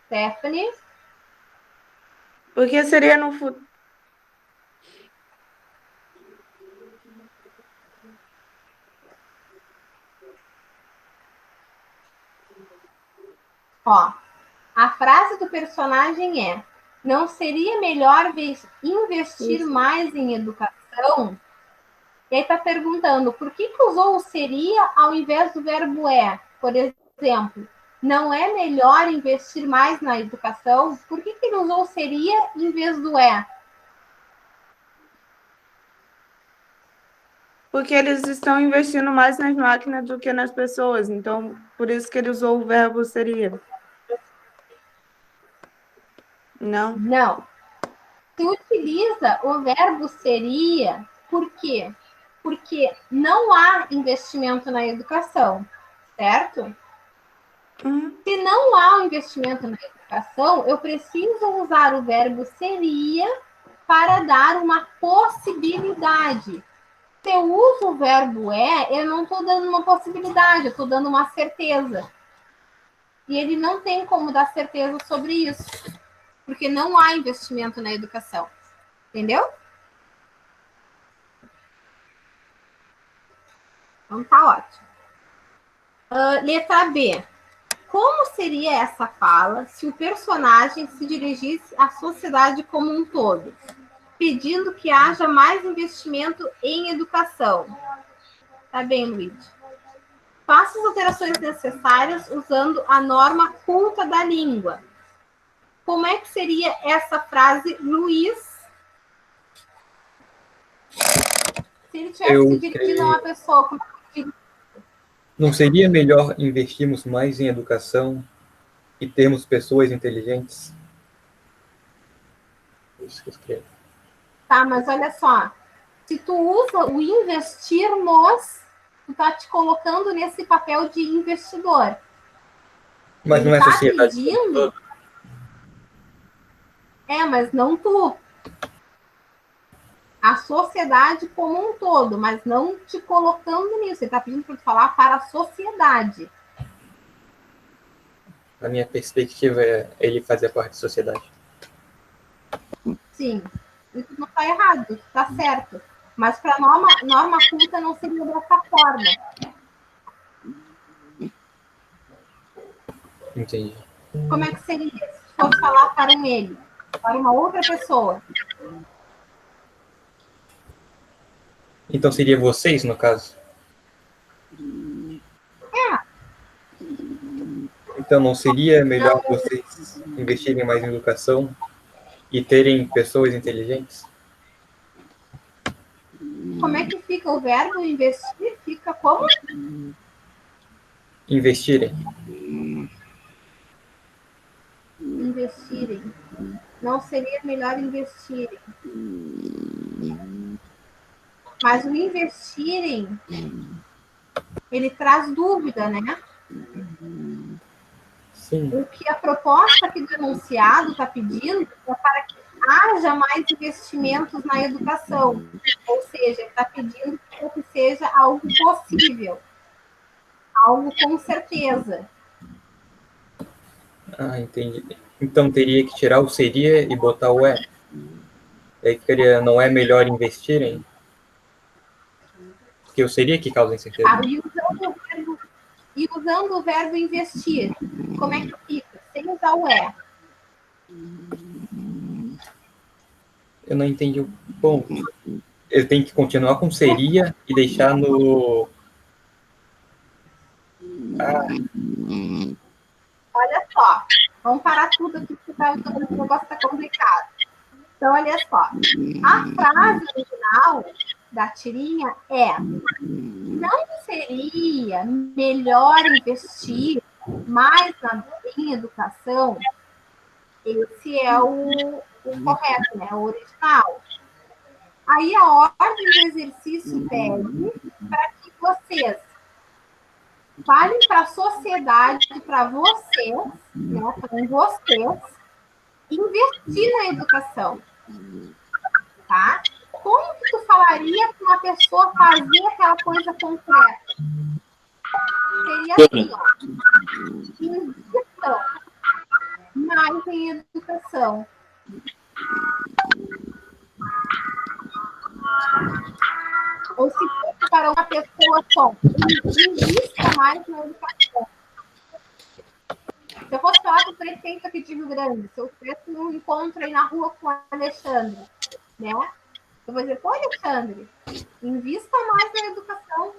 Stephanie? Porque seria no futuro. Ó, a frase do personagem é: não seria melhor investir mais em educação? E aí tá perguntando, por que usou o seria ao invés do verbo é? Por exemplo, não é melhor investir mais na educação? Por que ele usou o seria em vez do é? Porque eles estão investindo mais nas máquinas do que nas pessoas. Então, por isso que ele usou o verbo seria. Não? Não. Se utiliza o verbo seria, por quê? Porque não há investimento na educação, certo? Se não há um investimento na educação, eu preciso usar o verbo seria para dar uma possibilidade. Se eu uso o verbo é, eu não estou dando uma possibilidade, eu estou dando uma certeza. E ele não tem como dar certeza sobre isso, porque não há investimento na educação. Entendeu? Então tá ótimo. Letra B. Como seria essa fala se o personagem se dirigisse à sociedade como um todo, pedindo que haja mais investimento em educação? Tá bem, Luiz. Faça as alterações necessárias usando a norma culta da língua. Como é que seria essa frase, Luiz? Se ele tivesse se dirigindo a uma pessoa... Não seria melhor investirmos mais em educação e termos pessoas inteligentes? Isso que eu escrevo. Tá, mas olha só. Se tu usa o investirmos, tu tá te colocando nesse papel de investidor. Mas não é tá sociedade. Pedindo... mas não tu. A sociedade como um todo, mas não te colocando nisso. Você está pedindo para falar para a sociedade. A minha perspectiva é ele fazer parte da sociedade. Sim, isso não está errado, isso está certo. Mas para norma culta não seria dessa forma. Entendi. Como é que seria se fosse falar para ele, para uma outra pessoa? Então seria vocês, no caso? Então não seria melhor vocês investirem mais em educação e terem pessoas inteligentes? Como é que fica o verbo investir? Fica como? Investirem. Investirem. Não seria melhor investirem. Mas o investirem, ele traz dúvida, né? Sim. O que a proposta que o denunciado está pedindo é para que haja mais investimentos na educação. Ou seja, ele está pedindo que seja algo possível, algo com certeza. Ah, entendi. Então teria que tirar o seria e botar o é. Aí ficaria, não é melhor investirem? Porque o seria que causa incerteza. E usando o verbo investir, como é que fica? Sem usar o é. Eu não entendi o ponto. Eu tenho que continuar com seria e deixar no... Olha só, vamos parar tudo aqui, porque o negócio está complicado. Então, olha só, a frase original da tirinha é: não seria melhor investir mais em educação? Esse é o correto, né? O original. Aí a ordem do exercício pede para que vocês falem para a sociedade, para vocês, né? Para vocês, investir na educação. Tá? Como que tu falaria para uma pessoa fazer aquela coisa concreta? Seria assim, ó. Invistam mais em educação. Ou se for para uma pessoa só, invista mais na educação. Se eu fosse falar com o prefeito aqui de Rio Grande, se eu tivesse um encontro aí na rua com o Alexandre, né? Eu vou dizer, pô, Alexandre, invista mais na educação,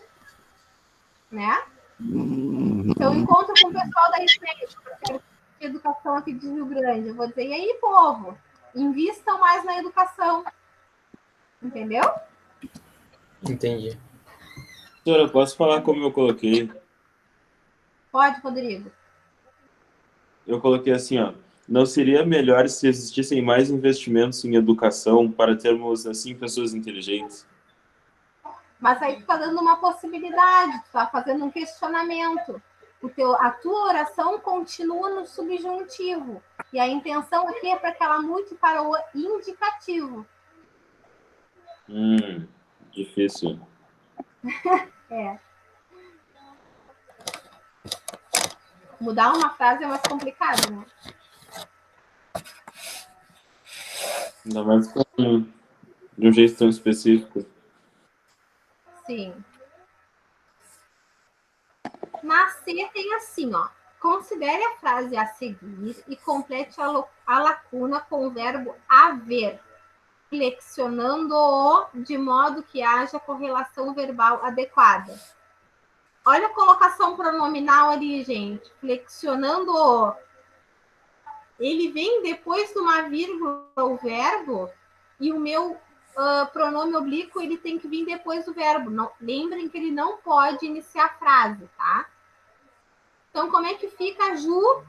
né? Se eu encontro com o pessoal da de educação aqui de Rio Grande, eu vou dizer, e aí, povo, invistam mais na educação. Entendeu? Entendi. Professora, eu posso falar como eu coloquei? Pode, Rodrigo. Eu coloquei assim, ó. Não seria melhor se existissem mais investimentos em educação para termos, assim, pessoas inteligentes? Mas aí tu está dando uma possibilidade, tu está fazendo um questionamento. A tua oração continua no subjuntivo. E a intenção aqui é para que ela mude para o indicativo. Difícil. É. Mudar uma frase é mais complicado, né? Ainda mais de um jeito tão específico. Sim. Na C tem assim, ó. Considere a frase a seguir e complete a lacuna com o verbo haver, flexionando-o de modo que haja correlação verbal adequada. Olha a colocação pronominal ali, gente. Flexionando-o. Ele vem depois de uma vírgula, o verbo, e o meu pronome oblíquo, ele tem que vir depois do verbo. Não, lembrem que ele não pode iniciar a frase, tá? Então, como é que fica, Ju,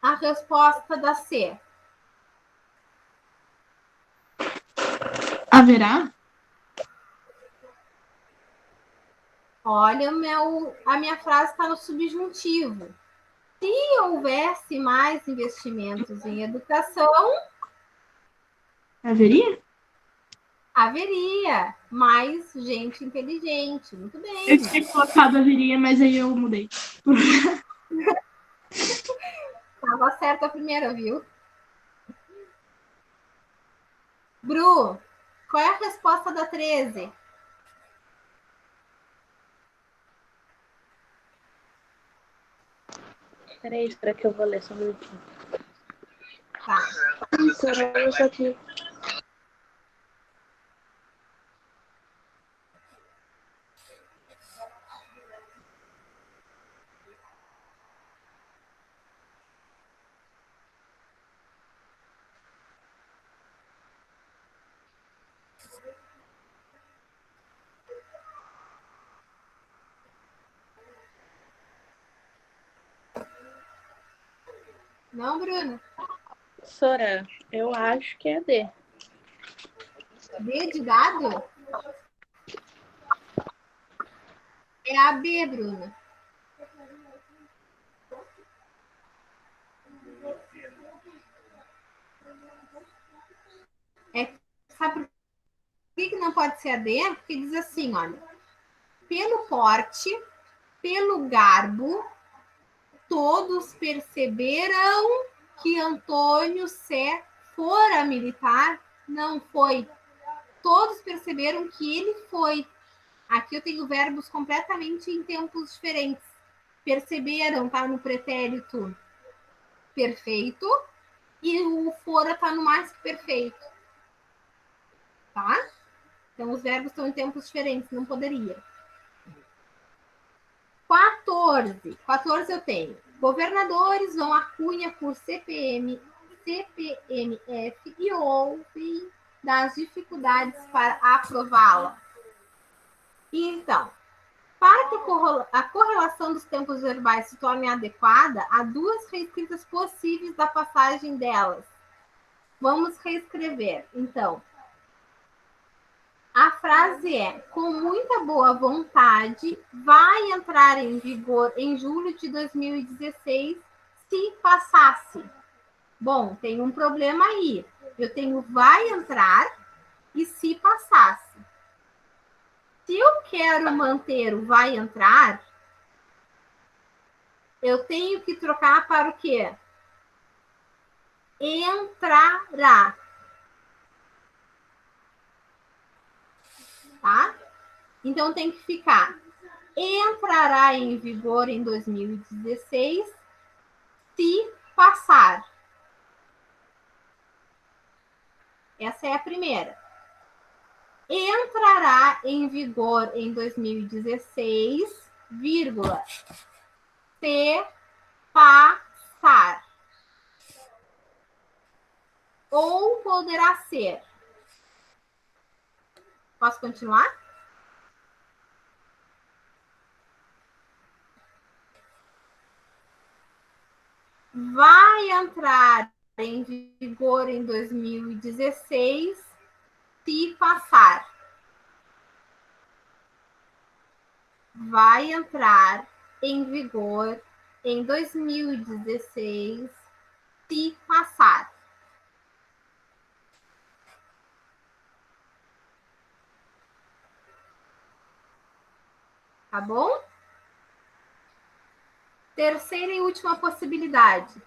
a resposta da C? Haverá? Olha, a minha frase está no subjuntivo. Se houvesse mais investimentos em educação... Haveria? Haveria mais gente inteligente. Muito bem. Eu tinha colocado haveria, mas aí eu mudei. Estava certa a primeira, viu? Bru, qual é a resposta da 13? Peraí, espera que eu vou ler só um minutinho. Tá. Isso aqui. Não, Bruno? Sora, eu acho que é D. D de dado? É a B, Bruno. Sabe por que não pode ser a D? Porque diz assim, olha. pelo porte, pelo garbo, todos perceberam que Antônio Sé fora militar? Não foi. Todos perceberam que ele foi. Aqui eu tenho verbos completamente em tempos diferentes. Perceberam, tá no pretérito perfeito, e o fora tá no mais que perfeito. Tá? Então, os verbos estão em tempos diferentes, não poderia. 14. 14 eu tenho. Governadores vão à Cunha por CPMF e ouvem das dificuldades para aprová-la. Então, para que a correlação dos tempos verbais se torne adequada, há duas reescritas possíveis da passagem delas. Vamos reescrever. Então, a frase é: com muita boa vontade, vai entrar em vigor em julho de 2016, se passasse. Bom, tem um problema aí. Eu tenho vai entrar e se passasse. Se eu quero manter o vai entrar, eu tenho que trocar para o quê? Entrará. Tá? Então tem que ficar: entrará em vigor em 2016, se passar. Essa é a primeira. Entrará em vigor em 2016, vírgula, se passar. Ou poderá ser. Posso continuar? Vai entrar em vigor em 2016, se passar. Vai entrar em vigor em 2016, se passar. Tá bom? Terceira e última possibilidade.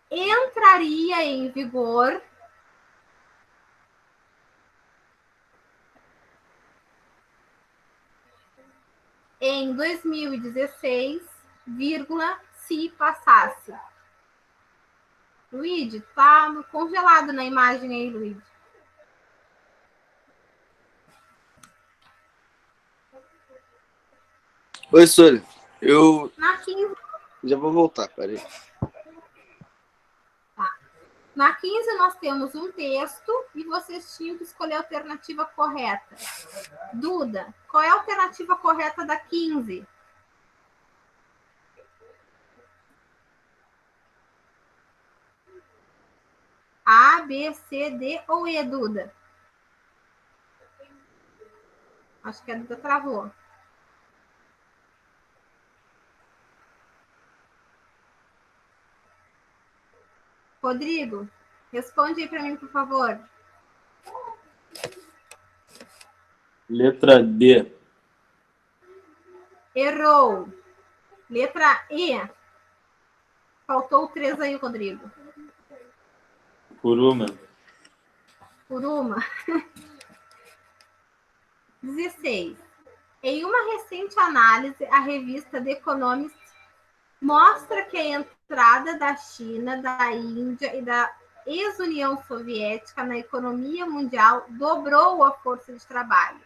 Entraria em vigor em 2016, vírgula, se passasse. Luigi, tá congelado na imagem aí, Luigi. Oi, Sônia. Eu Na 15, já vou voltar, peraí. na 15 nós temos um texto e vocês tinham que escolher a alternativa correta. Duda, qual é a alternativa correta da 15? A, B, C, D ou E, Duda? Acho que a Duda travou. Rodrigo, responde aí para mim, por favor. Letra D. Errou. Letra E. Faltou 3 aí, Rodrigo. Por uma. Por uma. 16. Em uma recente análise, a revista The Economist mostra que a entrada da China, da Índia e da ex-União Soviética na economia mundial dobrou a força de trabalho.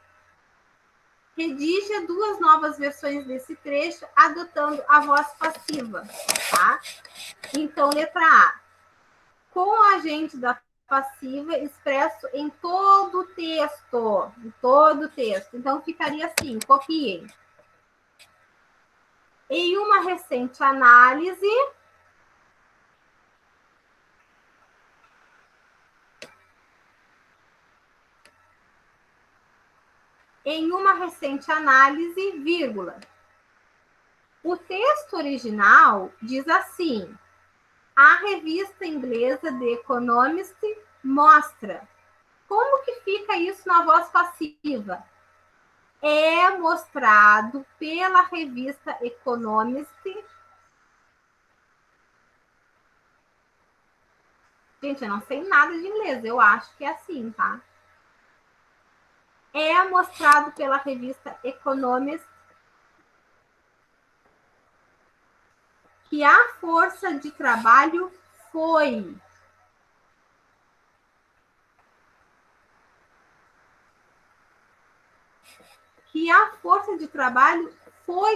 Redija 2 novas versões desse trecho, adotando a voz passiva. Tá? Então, letra A. Com o agente da passiva expresso em todo o texto. Em todo o texto. Então, ficaria assim, copiem. Em uma recente análise, vírgula. O texto original diz assim: a revista inglesa The Economist mostra. Como que fica isso na voz passiva? é mostrado pela revista Economist. Gente, eu não sei nada de inglês, eu acho que é assim, tá? É mostrado pela revista Economist que a força de trabalho foi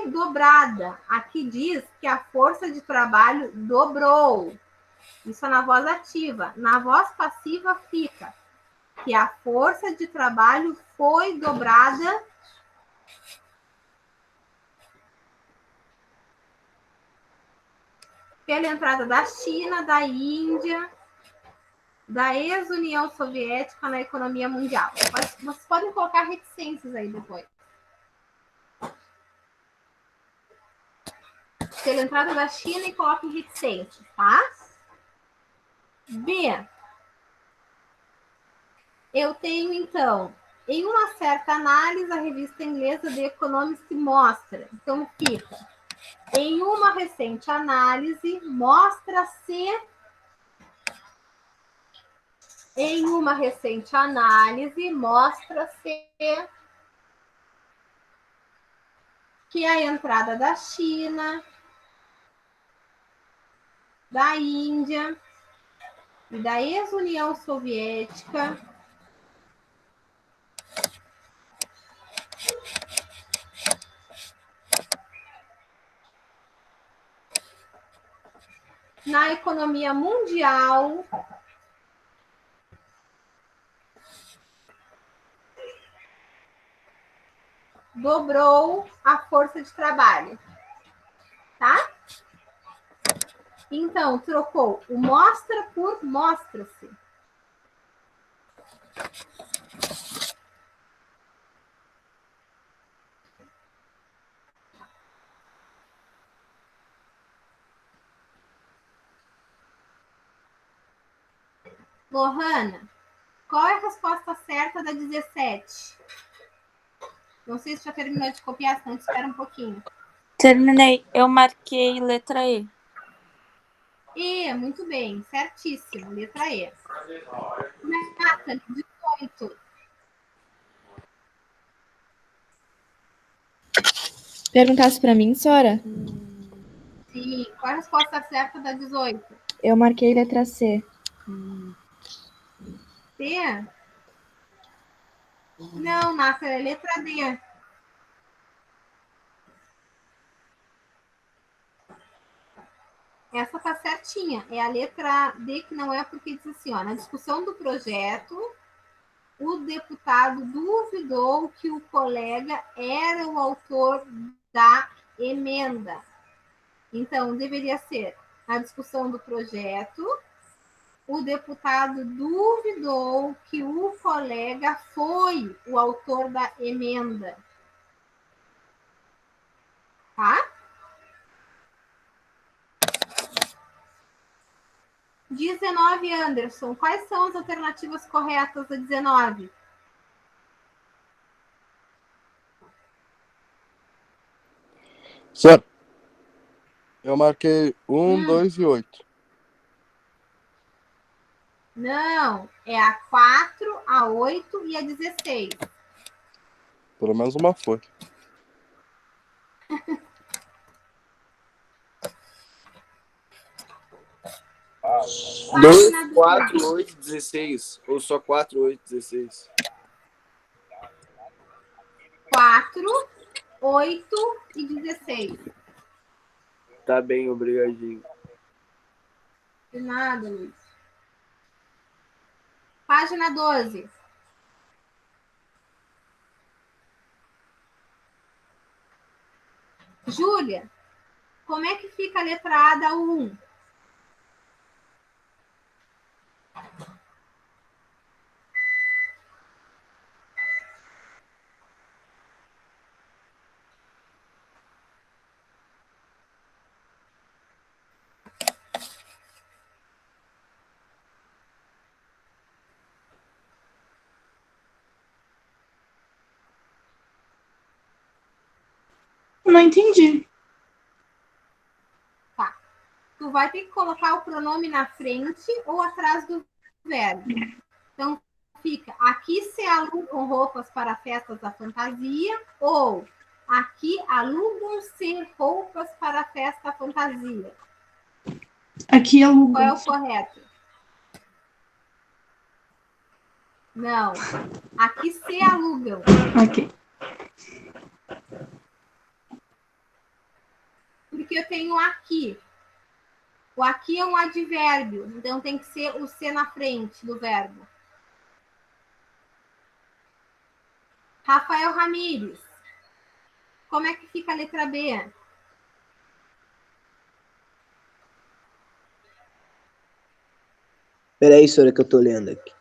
dobrada. Aqui diz que a força de trabalho dobrou. Isso é na voz ativa. Na voz passiva fica que a força de trabalho foi dobrada pela entrada da China, da Índia, da ex-União Soviética na economia mundial. Vocês podem colocar reticências aí depois. Pela entrada da China e coloquem reticências, tá? B. Eu tenho, então, em uma certa análise, a revista inglesa The Economist mostra. Então, fica. Em uma recente análise, mostra-se que a entrada da China, da Índia e da ex-União Soviética na economia mundial dobrou a força de trabalho, tá? Então, trocou o mostra por mostra-se. Lohana, qual é a resposta certa da 17? Não sei se já terminou de copiar, senão espera um pouquinho. Terminei. Eu marquei letra E. E, muito bem, certíssimo, letra E. Nathalie, 18. Perguntasse para mim, Sora? Sim, qual a resposta certa da 18? Eu marquei letra C. C? Não, Nathalie, é letra D. Essa tá certinha. É a letra D que não é, porque diz assim, ó, na discussão do projeto, o deputado duvidou que o colega era o autor da emenda. Então, deveria ser na discussão do projeto, o deputado duvidou que o colega foi o autor da emenda. Tá? 19, Anderson. Quais são as alternativas corretas da 19? Senhor, eu marquei 1, 2 e 8. Não, é a 4, a 8 e a 16. Pelo menos uma foi. Dois, 4, 8, 16. Ou só 4, 8, 16? 4, 8 e 16. Tá bem, obrigadinho. De nada, Luiz. Página 12. Júlia, como é que fica a letra A da 1? não entendi. Tá. Tu vai ter que colocar o pronome na frente ou atrás do verbo. Então, fica: aqui se alugam roupas para festas da fantasia, ou aqui alugam-se roupas para a festa fantasia. Aqui alugam. Qual é o correto? Não. Aqui se alugam. Ok. Porque eu tenho aqui. O aqui é um advérbio, então tem que ser o se na frente do verbo. Rafael Ramires. Como é que fica a letra B? Peraí, senhora, que eu tô lendo aqui.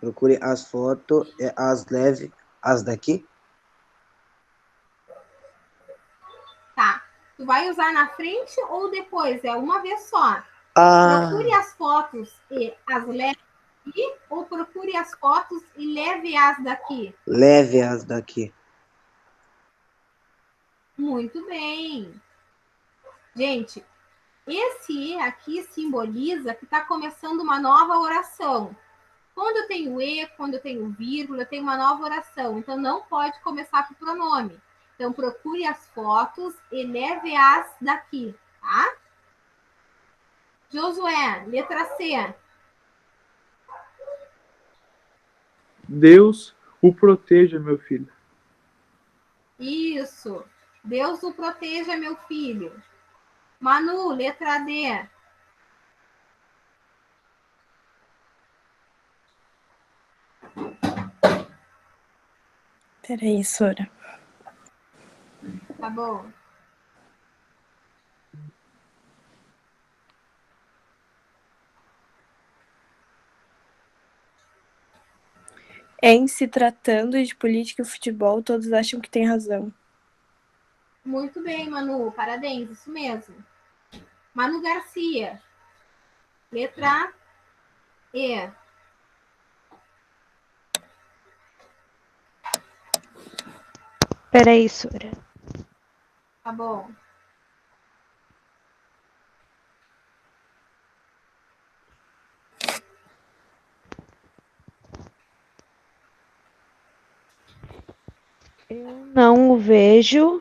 Procure as fotos, as leve, as daqui. Tá. Tu vai usar na frente ou depois? É uma vez só. Ah. Procure as fotos e as leve daqui, ou procure as fotos e leve-as daqui? Leve-as daqui. Muito bem. Gente, esse E aqui simboliza que está começando uma nova oração. Quando eu tenho E, quando eu tenho vírgula, eu tenho uma nova oração. Então, não pode começar com o pronome. Então, procure as fotos e leve-as daqui, tá? Josué, letra C. Deus o proteja, meu filho. Isso. Deus o proteja, meu filho. Manu, letra D. Peraí, Sora. Tá bom. Em se tratando de política e futebol, todos acham que tem razão. Muito bem, Manu. Parabéns, isso mesmo. Manu Garcia. Letra E. Peraí, Sora. Tá bom. Eu não o vejo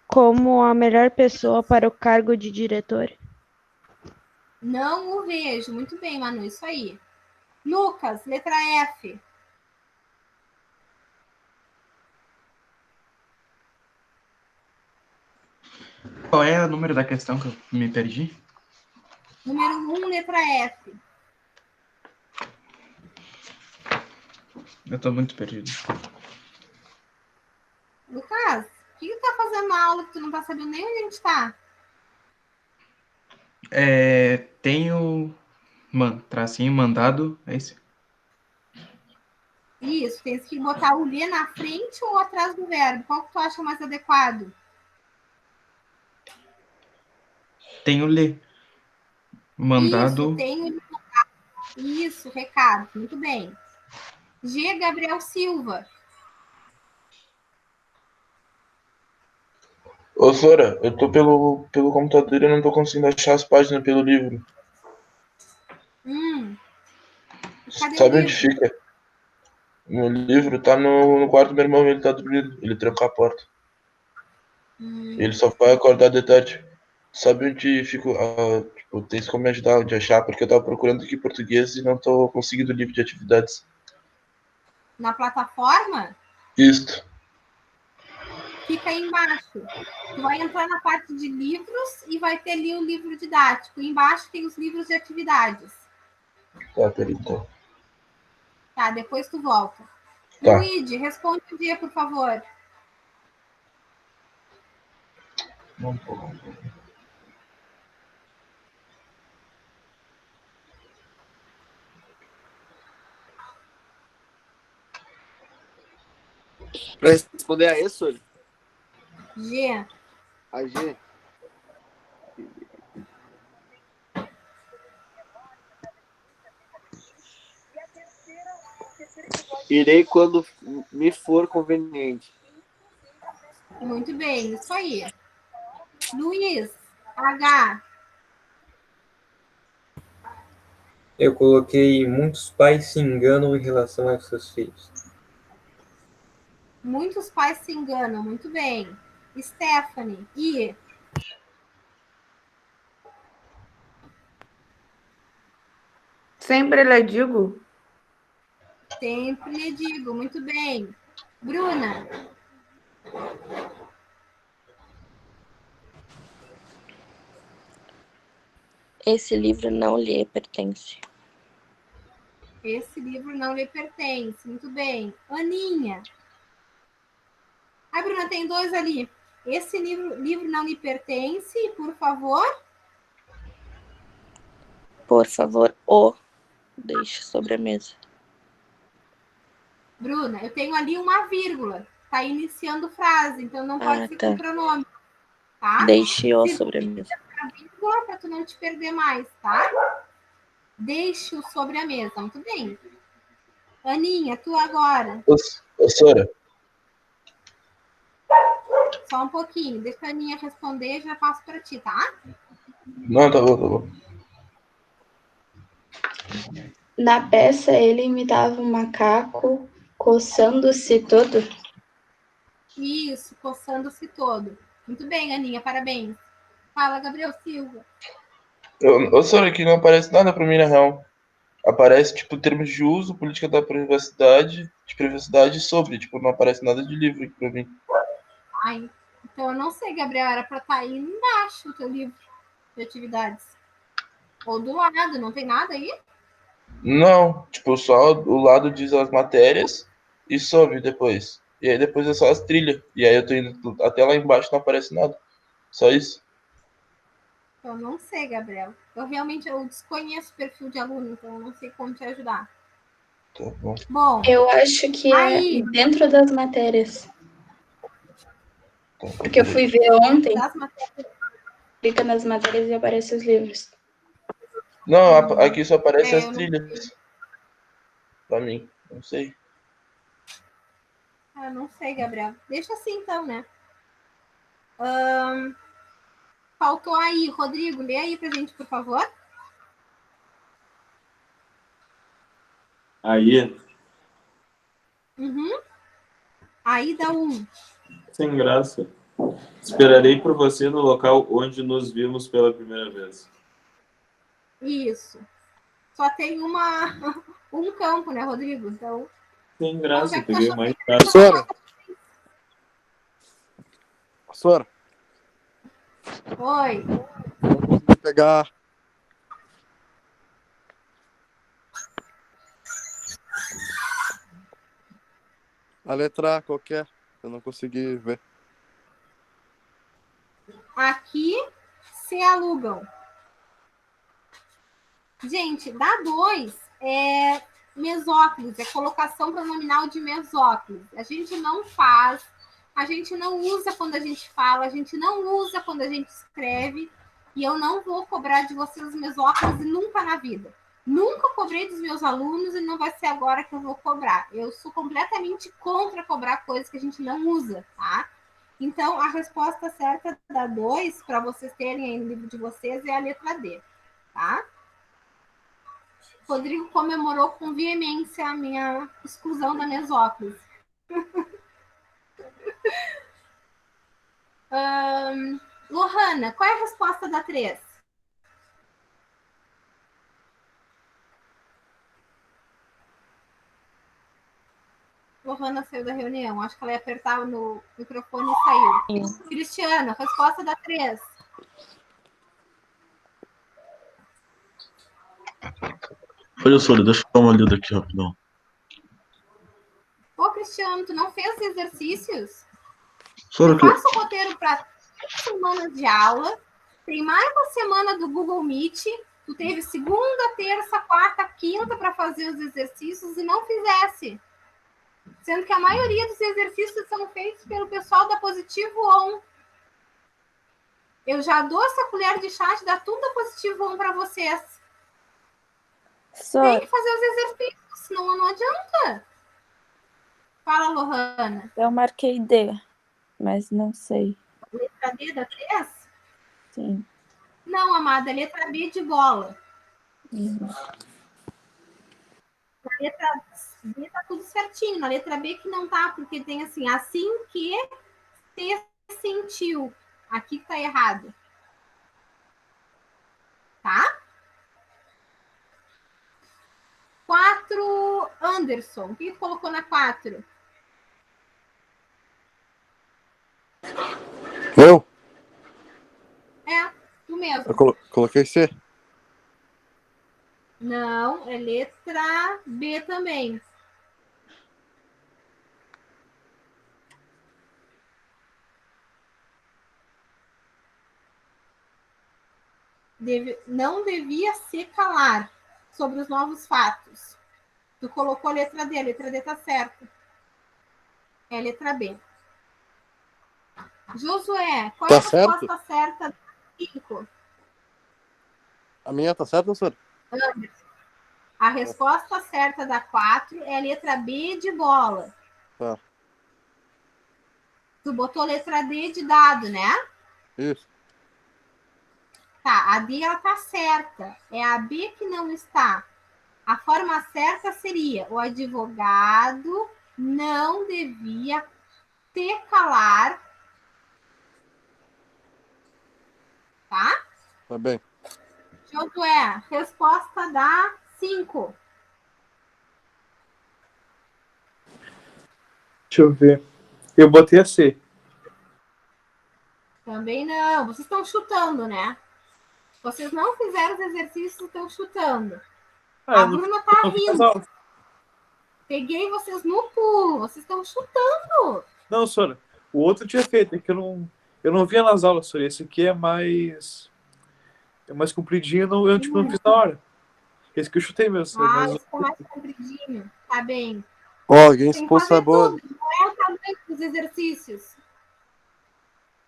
como a melhor pessoa para o cargo de diretor. Não o vejo. Muito bem, Manu. Isso aí. Lucas, letra F. Qual é o número da questão que eu me perdi? Número 1, letra F. Eu tô muito perdido. Lucas, o que tu tá fazendo na aula que tu não tá sabendo nem onde a gente tá? Tenho tracinho mandado, é isso? Isso, tem que botar o ler na frente ou atrás do verbo. Qual que tu acha mais adequado? Tenho ler. Mandado. Isso, tem o Isso, recado. Muito bem. G. Gabriel Silva. Ô, Sora, eu tô pelo computador e eu não tô conseguindo achar as páginas pelo livro. Cadê Sabe o onde livro? fica? Meu livro tá no quarto do meu irmão, ele tá dormindo. Ele trancou a porta. Ele só vai acordar de tarde. Sabe onde fica? Tipo, tem como me ajudar onde achar? Porque eu tava procurando aqui português e não tô conseguindo o livro de atividades. Na plataforma? Isto. Fica aí embaixo. Tu vai entrar na parte de livros e vai ter ali o livro didático. Embaixo tem os livros de atividades. Tá, peraí, então. Tá, depois tu volta. Tá. Luíde, responde o dia, por favor. Não tô. Pra responder a isso, Sora? G. A G. Irei quando me for conveniente. Muito bem, isso aí. Luiz, H. Eu coloquei muitos pais se enganam em relação aos seus filhos. Muitos pais se enganam. Muito bem. Stephanie, I. Sempre lhe digo. Sempre lhe digo. Muito bem. Bruna. Esse livro não lhe pertence. Esse livro não lhe pertence. Muito bem. Aninha. Ai, Bruna, tem 2 ali. Esse livro não lhe pertence, por favor. Por favor, o deixe sobre a mesa. Bruna, eu tenho ali uma vírgula. Tá iniciando frase, então não pode ser com pronome. Tá? Deixe o sobre a mesa. A vírgula para tu não te perder mais, tá? Deixe-o sobre a mesa. Muito bem. Aninha, tu agora. Ô, Sora. Só um pouquinho. Deixa a Aninha responder e já passo para ti, tá? Não, tá bom, tá bom. Na peça, ele imitava um macaco coçando-se todo. Isso, coçando-se todo. Muito bem, Aninha, parabéns. Fala, Gabriel Silva. Ô, Sora, aqui não aparece nada pra mim, na real. Aparece, tipo, termos de uso, política da privacidade, de privacidade sobre, tipo, não aparece nada de livro aqui pra mim. Ai, então eu não sei, Gabriel, era para estar aí embaixo o teu livro de atividades. Ou do lado, não tem nada aí? Não, tipo, só o lado diz as matérias e sobe depois. E aí depois é só as trilhas. E aí eu tô indo até lá embaixo, não aparece nada. Só isso. Eu não sei, Gabriel. Eu desconheço o perfil de aluno, então eu não sei como te ajudar. Tá bom. Bom, Eu acho que aí, é dentro das matérias. Porque eu fui ver ontem. Clica nas matérias e aparece os livros. Não, aqui só aparece as trilhas. Pra mim, não sei. Eu não sei, Gabriel. Deixa assim, então, né? Faltou aí, Rodrigo. Lê aí pra gente, por favor. Aí. Uhum. Aí dá 1. Sem graça. Esperarei por você no local onde nos vimos pela primeira vez. Isso. Só tem um campo, né, Rodrigo? Então. Sem graça, já que peguei tá mais Sora. Sora. Oi. Não consegui pegar. A letra A qualquer. Eu não consegui ver. Aqui se alugam. Gente, dá 2 é mesóclise, é colocação pronominal de mesóclise. A gente não faz, a gente não usa quando a gente fala, a gente não usa quando a gente escreve, e eu não vou cobrar de vocês mesóclise nunca na vida. Nunca cobrei dos meus alunos e não vai ser agora que eu vou cobrar. Eu sou completamente contra cobrar coisas que a gente não usa, tá? Então, a resposta certa da 2, para vocês terem aí no livro de vocês, é a letra D, tá? Rodrigo comemorou com veemência a minha exclusão da mesóclise. Lohana, qual é a resposta da 3? Lohana saiu da reunião. Acho que ela ia apertar no microfone e saiu. Sim. Cristiano, resposta da 3. Olha só, deixa eu dar uma lida aqui rapidão. Ô, Cristiano, tu não fez exercícios? Sora, Eu faço o roteiro para 3 semanas de aula. Tem mais uma semana do Google Meet. Tu teve segunda, terça, quarta, quinta para fazer os exercícios e não fizesse. Sendo que a maioria dos exercícios são feitos pelo pessoal da Positivo On. Eu já dou essa colher de chá de dar tudo da Positivo On para vocês. Tem que fazer os exercícios, senão não adianta. Fala, Lohana. Eu marquei D, mas não sei. Letra D da 3? Sim. Não, amada, letra B de bola. Na letra B tá tudo certinho. Na letra B que não tá, porque tem assim que se sentiu. Aqui que tá errado. Tá? 4, Anderson. O que tu colocou na 4? Eu? É, tu mesmo. Eu coloquei C. Não, é letra B também. Não devia se calar sobre os novos fatos. Tu colocou a letra D. A letra D tá certa. É a letra B. Josué, qual é a resposta certa da 5? A minha tá certa, senhor? A resposta certa da 4 é a letra B de bola. Tá. Tu botou letra D de dado, né? Isso. Tá, a D ela tá certa. É a B que não está. A forma certa seria: o advogado não devia se calar. Tá? Tá bem. Josué, resposta da 5. Deixa eu ver. Eu botei a C. Também não. Vocês estão chutando, né? Vocês não fizeram os exercícios e estão chutando. A Bruna tá rindo. Peguei vocês no pulo. Vocês estão chutando. Não, senhora. O outro tinha feito. É que eu não via nas aulas, senhora. Esse aqui é mais compridinho. Eu não fiz na hora. Esse que eu chutei mesmo. Senhora, esse tá mais compridinho. Tá bem. Alguém expulsa a boa. Não é o tamanho dos exercícios.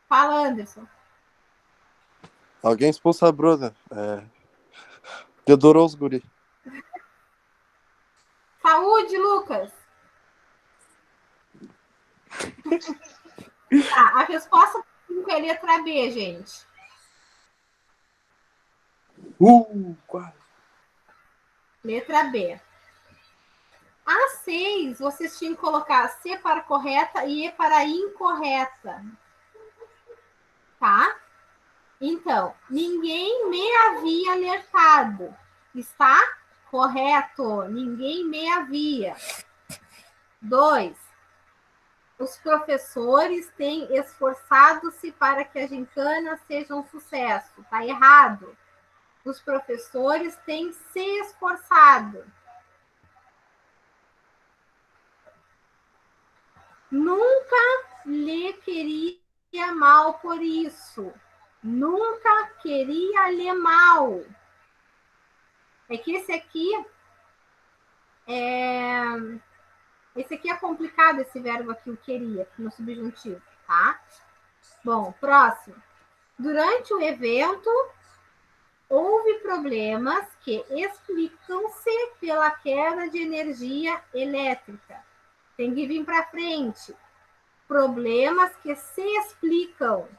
Fala, Anderson. Alguém expulsa a Bruna. Dedorou os guri. Saúde, Lucas. Tá, a resposta 5 é a letra B, gente. Quase. Letra B. A 6, vocês tinham que colocar C para correta e E para incorreta. Tá? Então, ninguém me havia alertado. Está correto. Ninguém me havia. 2. Os professores têm esforçado-se para que a gincana seja um sucesso. Está errado. Os professores têm se esforçado. Nunca lhe queria mal por isso. Nunca queria lhe mal. É que esse aqui é complicado, esse verbo aqui, o queria, no subjuntivo, tá? Bom, próximo. Durante o evento, houve problemas que explicam-se pela queda de energia elétrica. Tem que vir para frente. Problemas que se explicam.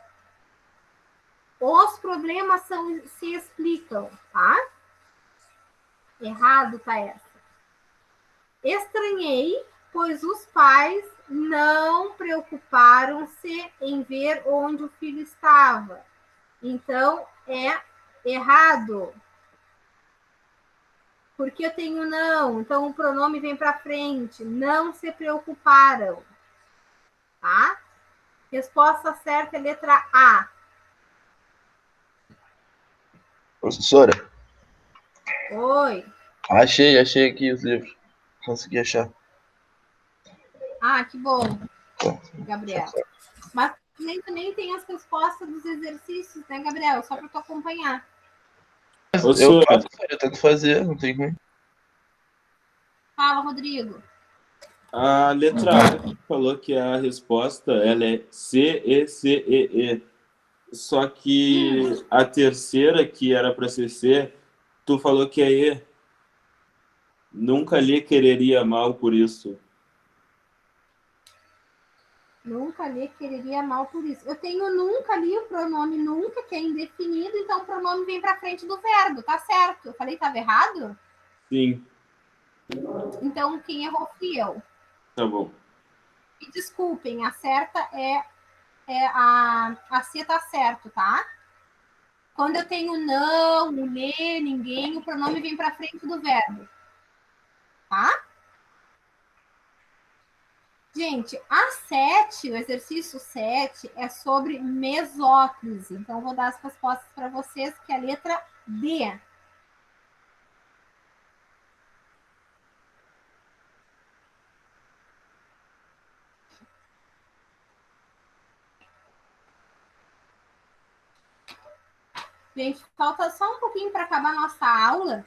Os problemas se explicam, tá? Errado tá essa. Estranhei, pois os pais não preocuparam-se em ver onde o filho estava. Então, é errado. Porque eu tenho não. Então, o pronome vem para frente. Não se preocuparam. Tá? Resposta certa é letra A. Professora. Oi. Achei aqui os livros. Consegui achar. Ah, que bom, Gabriel. Mas nem tem as respostas dos exercícios, né, Gabriel? Só para tu acompanhar. Eu tento fazer, não tem como. Fala, Rodrigo. A letra A falou que a resposta ela é C-E-C-E-E. Só que a terceira, que era para ser C, tu falou que é E. Nunca lhe quereria mal por isso. Nunca lhe quereria mal por isso. Eu tenho nunca ali, o pronome nunca, que é indefinido, então o pronome vem para frente do verbo, tá certo? Eu falei que estava errado? Sim. Então, quem errou fui eu. Tá bom. Me desculpem, a certa a C tá certo, tá? Quando eu tenho não, lê, ninguém, o pronome vem para frente do verbo. Tá? Gente, a 7, o exercício 7, é sobre mesóclise. Então, eu vou dar as respostas para vocês, que é a letra D. Gente, falta só um pouquinho para acabar a nossa aula.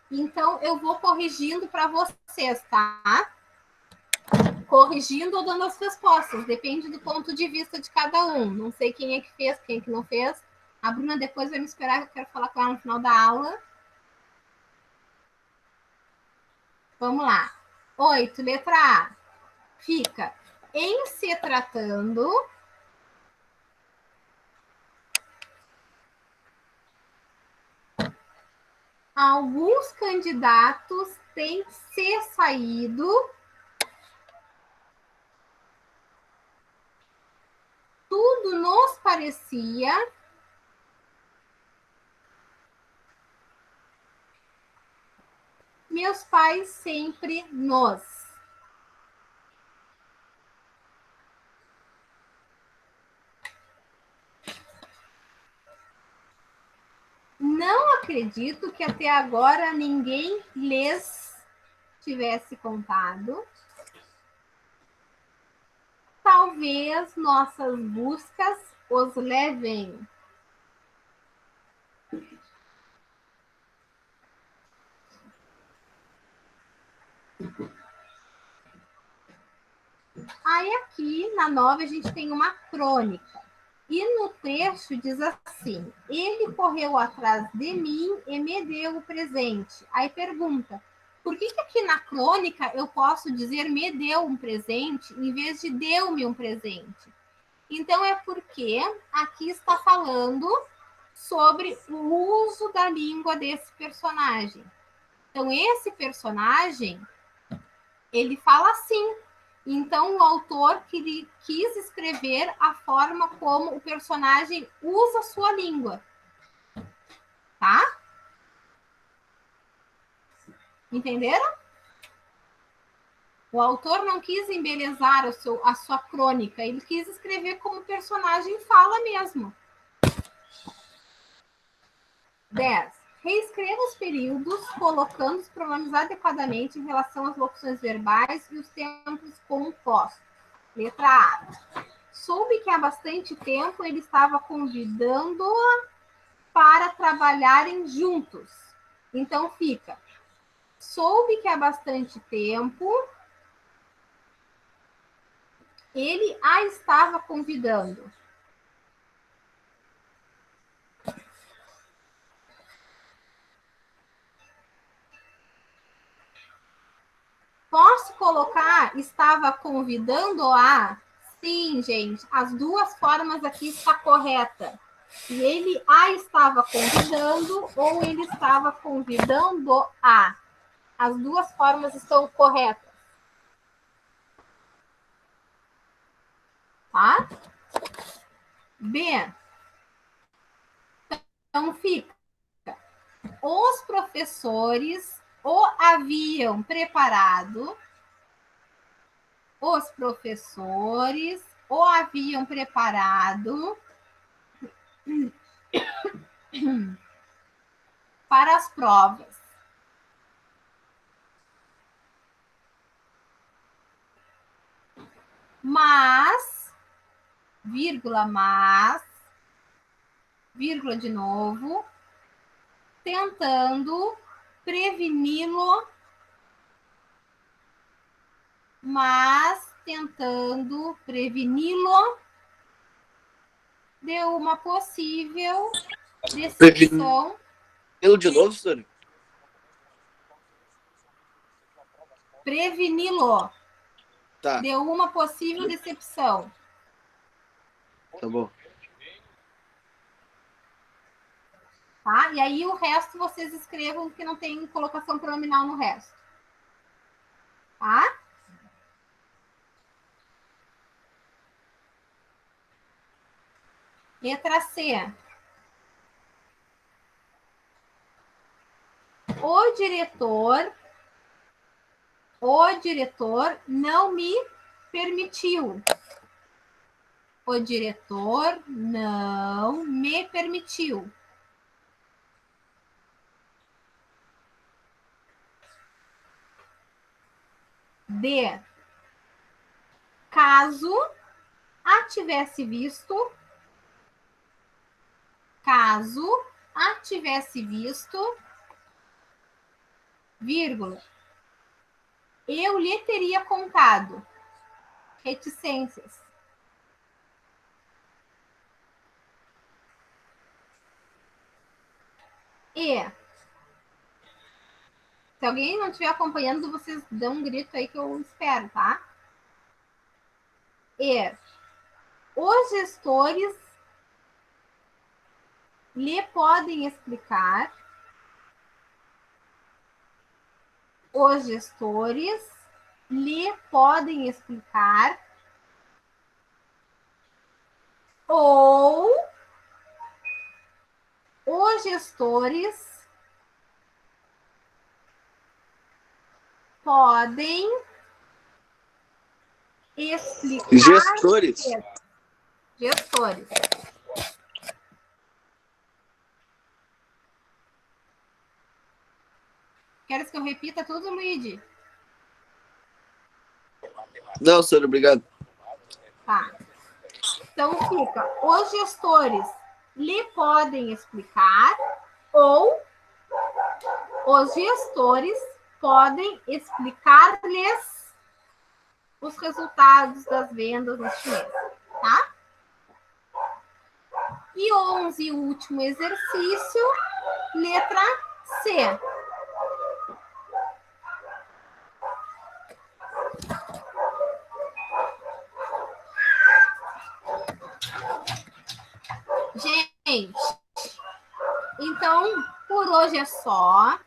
Então, eu vou corrigindo para vocês, tá? Corrigindo ou dando as respostas. Depende do ponto de vista de cada um. Não sei quem é que fez, quem é que não fez. A Bruna depois vai me esperar, que eu quero falar com ela no final da aula. Vamos lá. 8, letra A. Fica em se tratando... Alguns candidatos têm se saído tudo nos parecia meus pais sempre nos. Não acredito que até agora ninguém lhes tivesse contado. Talvez nossas buscas os levem. Aí aqui na 9 a gente tem uma crônica. E no trecho diz assim: ele correu atrás de mim e me deu o presente. Aí pergunta, por que aqui na crônica eu posso dizer me deu um presente em vez de deu-me um presente? Então é porque aqui está falando sobre o uso da língua desse personagem. Então esse personagem, ele fala assim. Então, o autor quis escrever a forma como o personagem usa a sua língua. Tá? Entenderam? O autor não quis embelezar a sua crônica, ele quis escrever como o personagem fala mesmo. 10. Reescreva os períodos, colocando os pronomes adequadamente em relação às locuções verbais e os tempos compostos. Letra A. Soube que há bastante tempo ele estava convidando-a para trabalharem juntos. Então fica. Soube que há bastante tempo ele a estava convidando. Posso colocar estava convidando-a? Sim, gente. As duas formas aqui está correta. E ele a estava convidando ou ele estava convidando-a. As duas formas estão corretas. Tá? B. Então fica. Os professores o haviam preparado. Os professores o haviam preparado para as provas. Mas, vírgula de novo, tentando preveni-lo, de uma possível decepção. Preveni-lo de novo, senhor? Preveni-lo. Tá. De uma possível decepção. Tá bom. Tá? E aí o resto vocês escrevam que não tem colocação pronominal no resto. Tá? Letra C. O diretor não me permitiu. O diretor não me permitiu. D. Caso a tivesse visto, vírgula, eu lhe teria contado. Reticências. E se alguém não estiver acompanhando, vocês dão um grito aí que eu espero, tá? E os gestores lhe podem explicar. Os gestores lhe podem explicar ou os gestores podem explicar. Gestores. Gestores. Queres que eu repita tudo, Luigi? Não, senhor, obrigado. Tá. Então fica, os gestores lhe podem explicar ou os gestores podem explicar-lhes os resultados das vendas neste mês, tá? E 11, o último exercício, letra C. Gente, então, por hoje é só.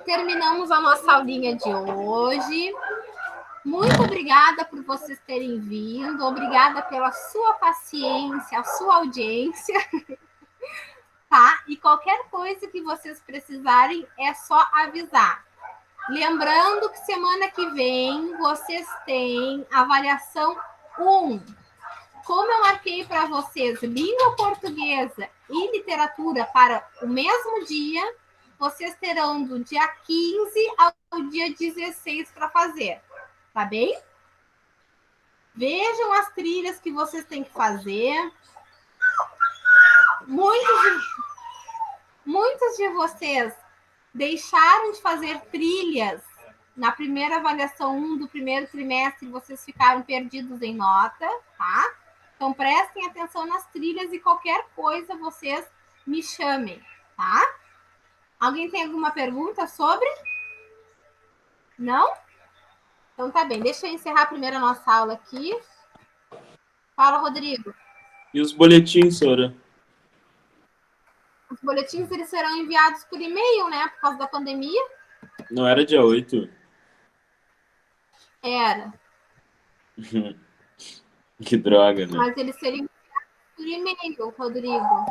Terminamos a nossa aulinha de hoje. Muito obrigada por vocês terem vindo. Obrigada pela sua paciência, a sua audiência. Tá? E qualquer coisa que vocês precisarem, é só avisar. Lembrando que semana que vem vocês têm avaliação 1. Como eu marquei para vocês língua portuguesa e literatura para o mesmo dia, vocês terão do dia 15 ao dia 16 para fazer. Tá bem? Vejam as trilhas que vocês têm que fazer. Muitos de vocês deixaram de fazer trilhas na primeira avaliação 1 do primeiro trimestre, vocês ficaram perdidos em nota, tá? Então, prestem atenção nas trilhas e qualquer coisa vocês me chamem, tá? Alguém tem alguma pergunta sobre? Não? Então, tá bem. Deixa eu encerrar primeiro a nossa aula aqui. Fala, Rodrigo. E os boletins, senhora? Os boletins, eles serão enviados por e-mail, né? Por causa da pandemia. Não era dia 8? Era. Que droga, né? Mas eles seriam enviados por e-mail, Rodrigo.